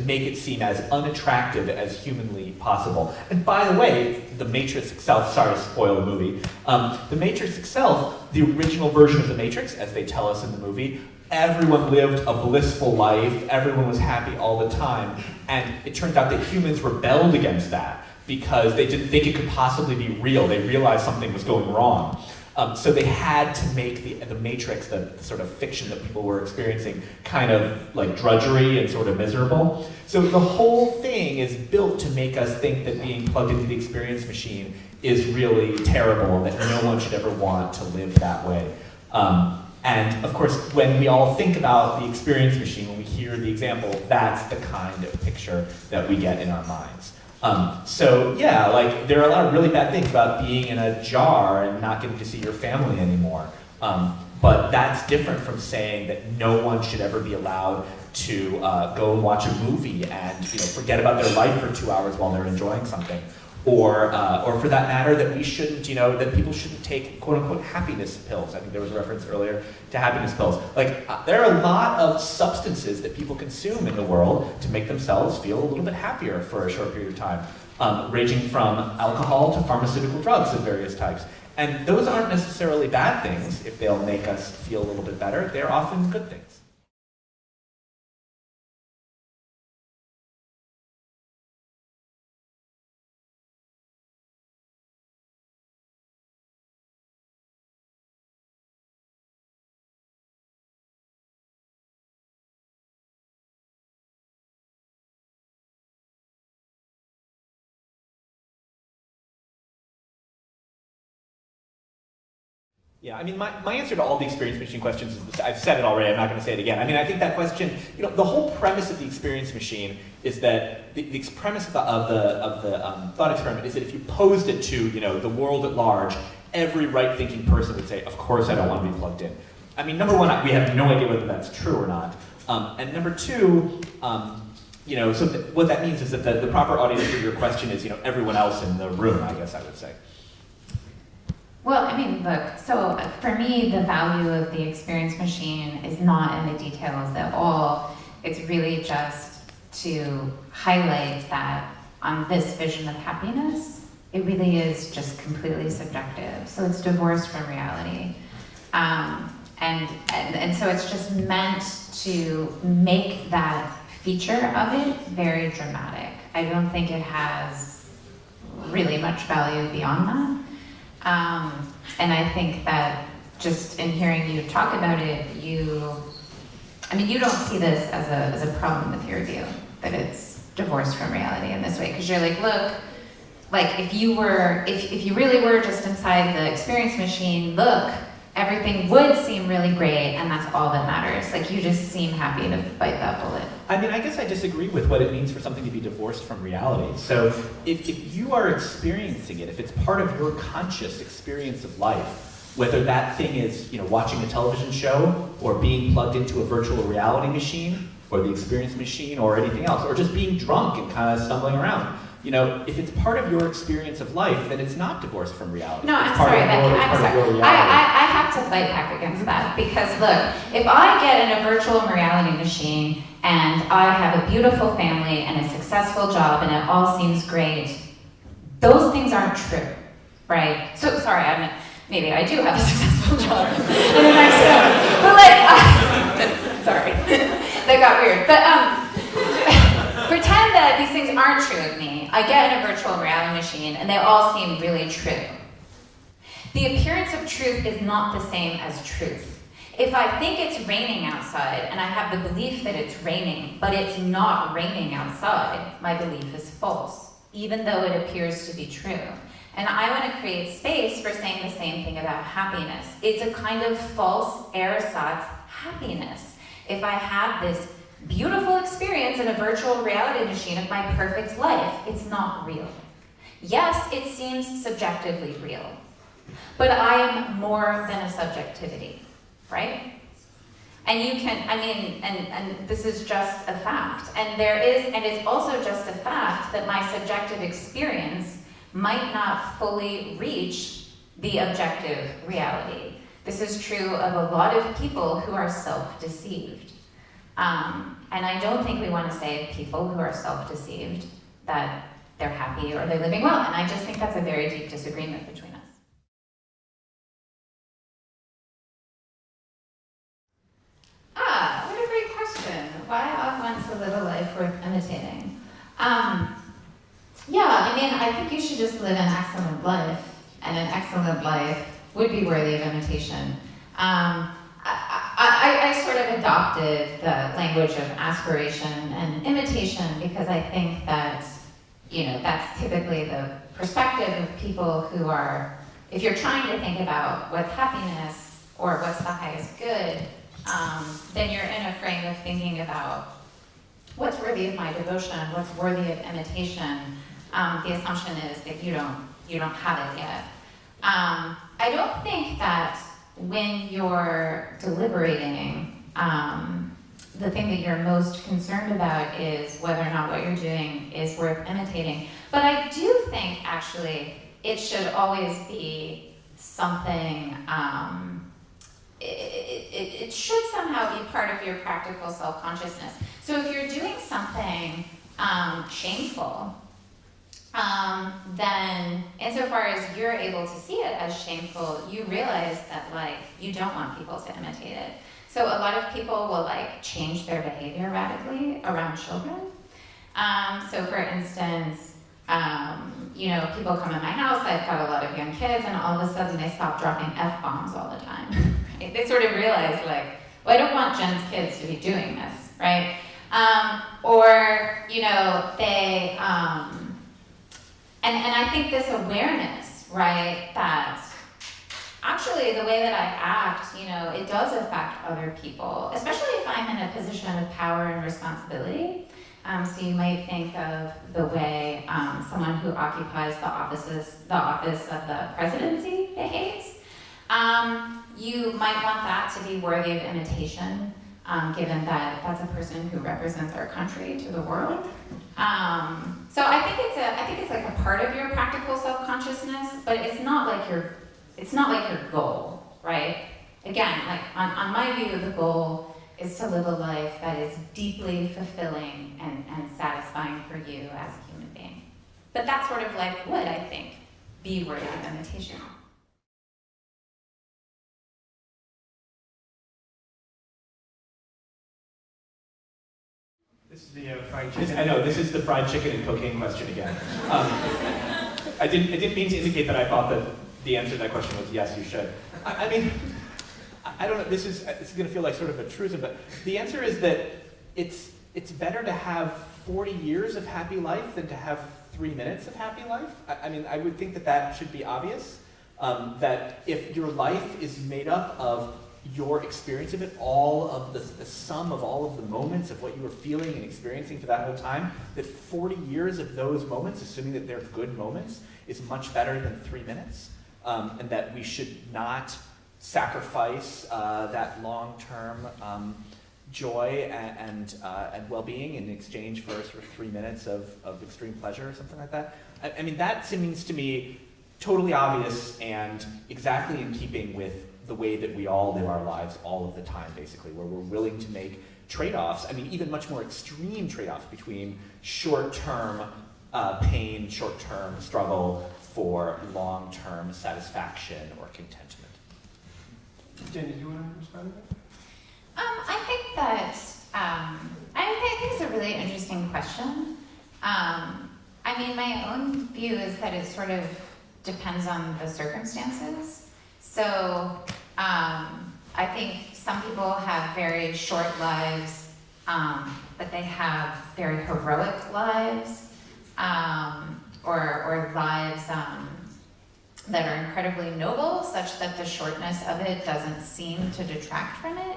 make it seem as unattractive as humanly possible. And by the way, The Matrix itself, sorry to spoil the movie, The Matrix itself, the original version of The Matrix, as they tell us in the movie, everyone lived a blissful life, everyone was happy all the time, and it turns out that humans rebelled against that because they didn't think it could possibly be real. They realized something was going wrong. So they had to make the Matrix, the sort of fiction that people were experiencing, kind of like drudgery and sort of miserable. So the whole thing is built to make us think that being plugged into the experience machine is really terrible, and that no one should ever want to live that way. And of course, when we all think about the experience machine, when we hear the example, that's the kind of picture that we get in our minds. So yeah, like there are a lot of really bad things about being in a jar and not getting to see your family anymore. But that's different from saying that no one should ever be allowed to go and watch a movie and forget about their life for 2 hours while they're enjoying something. Or for that matter, that we shouldn't, that people shouldn't take quote unquote happiness pills. I think there was a reference earlier to happiness pills. Like, there are a lot of substances that people consume in the world to make themselves feel a little bit happier for a short period of time, ranging from alcohol to pharmaceutical drugs of various types. And those aren't necessarily bad things if they'll make us feel a little bit better. They're often good things. Yeah, I mean, my answer to all the experience machine questions is, I've said it already, I'm not going to say it again. I mean, I think that question, the whole premise of the experience machine is that, the premise of the thought experiment is that if you posed it to, the world at large, every right-thinking person would say, of course I don't want to be plugged in. I mean, number one, we have no idea whether that's true or not. And number two, so what that means is that the proper audience for your question is, everyone else in the room, I guess I would say. Well, I mean, look, so for me, the value of the experience machine is not in the details at all. It's really just to highlight that on this vision of happiness, it really is just completely subjective. So it's divorced from reality. And so it's just meant to make that feature of it very dramatic. I don't think it has really much value beyond that. And I think that just in hearing you talk about it, you don't see this as a problem with your view. that it's divorced from reality in this way, because you're like, look, like if you really were just inside the experience machine, look, everything would seem really great, and that's all that matters. Like you just seem happy to bite that bullet. I mean, I guess I disagree with what it means for something to be divorced from reality. So if you are experiencing it, if it's part of your conscious experience of life, whether that thing is, watching a television show or being plugged into a virtual reality machine or the experience machine or anything else, or just being drunk and kind of stumbling around, if it's part of your experience of life, then it's not divorced from reality. No, it's I'm part sorry. of your- it's I'm part of sorry. your reality. I have to fight back against that, because look, if I get in a virtual reality machine and I have a beautiful family and a successful job and it all seems great, those things aren't true, right? So sorry, maybe I do have a successful job and a nice job, but sorry, that got weird. But pretend that these things aren't true of me. I get in a virtual reality machine and they all seem really true. The appearance of truth is not the same as truth. If I think it's raining outside and I have the belief that it's raining, but it's not raining outside, my belief is false, even though it appears to be true. And I want to create space for saying the same thing about happiness. It's a kind of false ersatz happiness. If I have this beautiful experience in a virtual reality machine of my perfect life, it's not real. Yes, it seems subjectively real, but I am more than a subjectivity, right? And you can, and this is just a fact. And it's also just a fact that my subjective experience might not fully reach the objective reality. This is true of a lot of people who are self-deceived. And I don't think we want to say of people who are self-deceived that they're happy or they're living well. And I just think that's a very deep disagreement between us. What a great question. Why ought one to live a life worth imitating? I think you should just live an excellent life, and an excellent life would be worthy of imitation. I sort of adopted the language of aspiration and imitation because I think that, that's typically the perspective of people who are, if you're trying to think about what's happiness or what's the highest good, then you're in a frame of thinking about what's worthy of my devotion, what's worthy of imitation. The assumption is that you don't have it yet. I don't think that when you're deliberating, the thing that you're most concerned about is whether or not what you're doing is worth imitating. But I do think, actually, it should always be something, it should somehow be part of your practical self-consciousness. So if you're doing something shameful, then insofar as you're able to see it as shameful, you realize that you don't want people to imitate it. So a lot of people will change their behavior radically around children. So for instance, people come in my house, I've got a lot of young kids, and all of a sudden they stop dropping F-bombs all the time. Right? They sort of realize I don't want Jen's kids to be doing this, right? They, and I think this awareness, right, that actually the way that I act, it does affect other people, especially if I'm in a position of power and responsibility. So you might think of the way someone who occupies the office of the presidency behaves. You might want that to be worthy of imitation, given that that's a person who represents our country to the world. So I think it's a part of your practical self-consciousness, but it's not like your goal, right? Again, on my view, the goal is to live a life that is deeply fulfilling and satisfying for you as a human being. But that sort of life would, I think, be worthy of imitation. This is the fried chicken. I know, this is the fried chicken and cocaine question again. I didn't mean to indicate that I thought that the answer to that question was yes, you should. I don't know, this is going to feel like sort of a truism, but the answer is that it's it's better to have 40 years of happy life than to have 3 minutes of happy life. I mean, I would think that that should be obvious. That if your life is made up of your experience of it, all of the sum of all of the moments of what you were feeling and experiencing for that whole time, that 40 years of those moments, assuming that they're good moments, is much better than 3 minutes. And that we should not sacrifice that long-term joy and well-being in exchange for sort of 3 minutes of extreme pleasure or something like that. I mean, that seems to me totally obvious and exactly in keeping with the way that we all live our lives all of the time, basically, where we're willing to make trade-offs, I mean, even much more extreme trade-offs between short-term pain, short-term struggle for long-term satisfaction or contentment. Jen, did you want to respond to that? I think that, I think it's a really interesting question. I mean, my own view is that it sort of depends on the circumstances. So, I think some people have very short lives, but they have very heroic lives, or lives that are incredibly noble, such that the shortness of it doesn't seem to detract from it.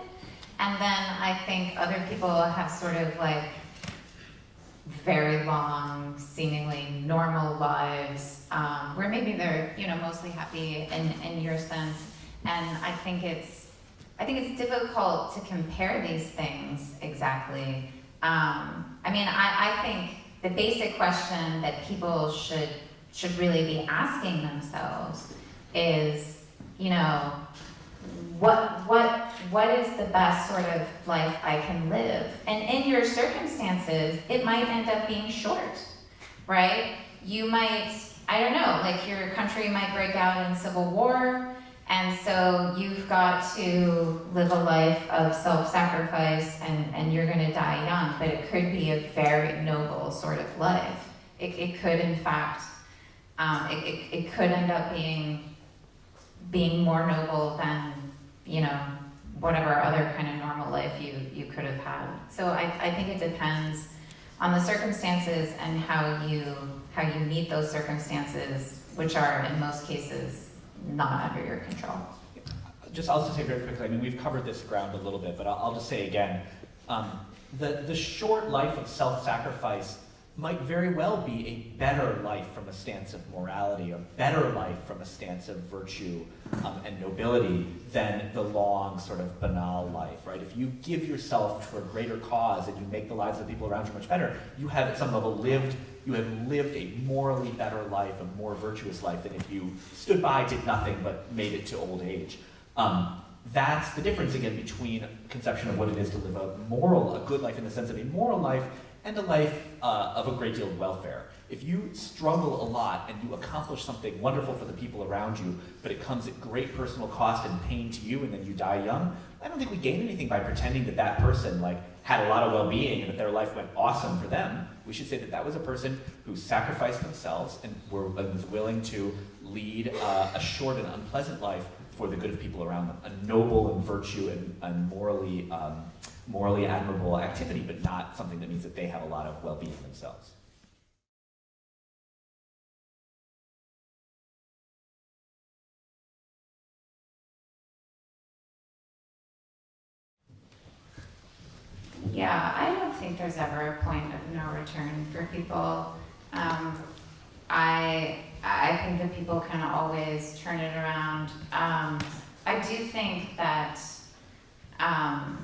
And then I think other people have sort of like very long, seemingly normal lives, where maybe they're, you know, mostly happy in your sense. And I think it's difficult to compare these things exactly. I mean, I think the basic question that people should really be asking themselves is, you know, what is the best sort of life I can live? And in your circumstances, it might end up being short, right? You might, I don't know, like your country might break out in civil war, and so you've got to live a life of self-sacrifice and you're gonna die young, but it could be a very noble sort of life. It could, in fact, it could end up being more noble than, you know, whatever other kind of normal life you could have had. So I think it depends on the circumstances and how you meet those circumstances, which are in most cases not under your control. I'll just say very quickly, I mean, we've covered this ground a little bit, but I'll just say again, the short life of self-sacrifice might very well be a better life from a stance of morality, a better life from a stance of virtue and nobility than the long, sort of banal life, right? If you give yourself to a greater cause and you make the lives of the people around you much better, you have at some level lived a morally better life, a more virtuous life than if you stood by, did nothing, but made it to old age. That's the difference, again, between a conception of what it is to live a good life in the sense of a moral life and a life of a great deal of welfare. If you struggle a lot and you accomplish something wonderful for the people around you, but it comes at great personal cost and pain to you, and then you die young, I don't think we gain anything by pretending that that person had a lot of well-being and that their life went awesome for them. We should say that that was a person who sacrificed themselves and was willing to lead a short and unpleasant life for the good of people around them. A noble and virtue and morally admirable activity, but not something that means that they have a lot of well-being themselves. Yeah, I don't think there's ever a point of no return for people. I think that people can always turn it around. I do think that, I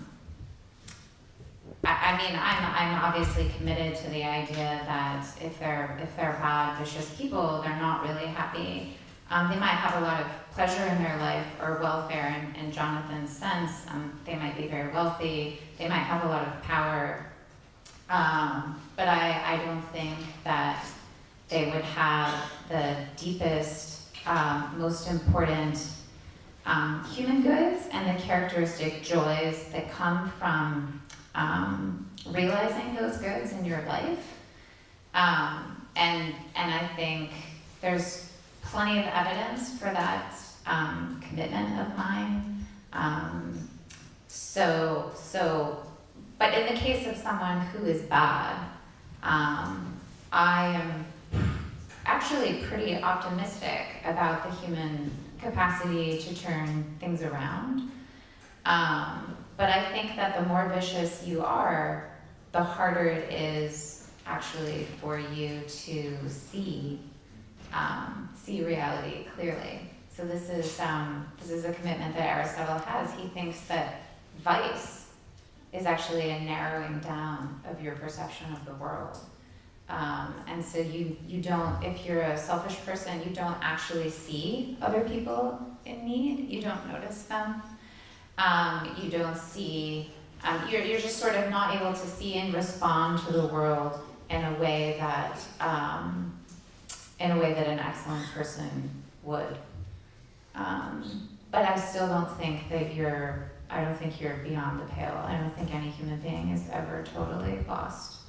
mean, I'm obviously committed to the idea that if they're bad, vicious people, they're not really happy. They might have a lot of pleasure in their life or welfare in Jonathan's sense. They might be very wealthy. They might have a lot of power. But I don't think that they would have the deepest, most important human goods and the characteristic joys that come from realizing those goods in your life. And I think there's plenty of evidence for that commitment of mine. So But in the case of someone who is bad, I am actually pretty optimistic about the human capacity to turn things around. But I think that the more vicious you are, the harder it is actually for you to see reality clearly. So this is a commitment that Aristotle has. He thinks that vice is actually a narrowing down of your perception of the world. And so you don't, if you're a selfish person, you don't actually see other people in need. You don't notice them. You don't see, you're just sort of not able to see and respond to the world in a way that an excellent person would. But I still don't think that I don't think you're beyond the pale. I don't think any human being is ever totally lost.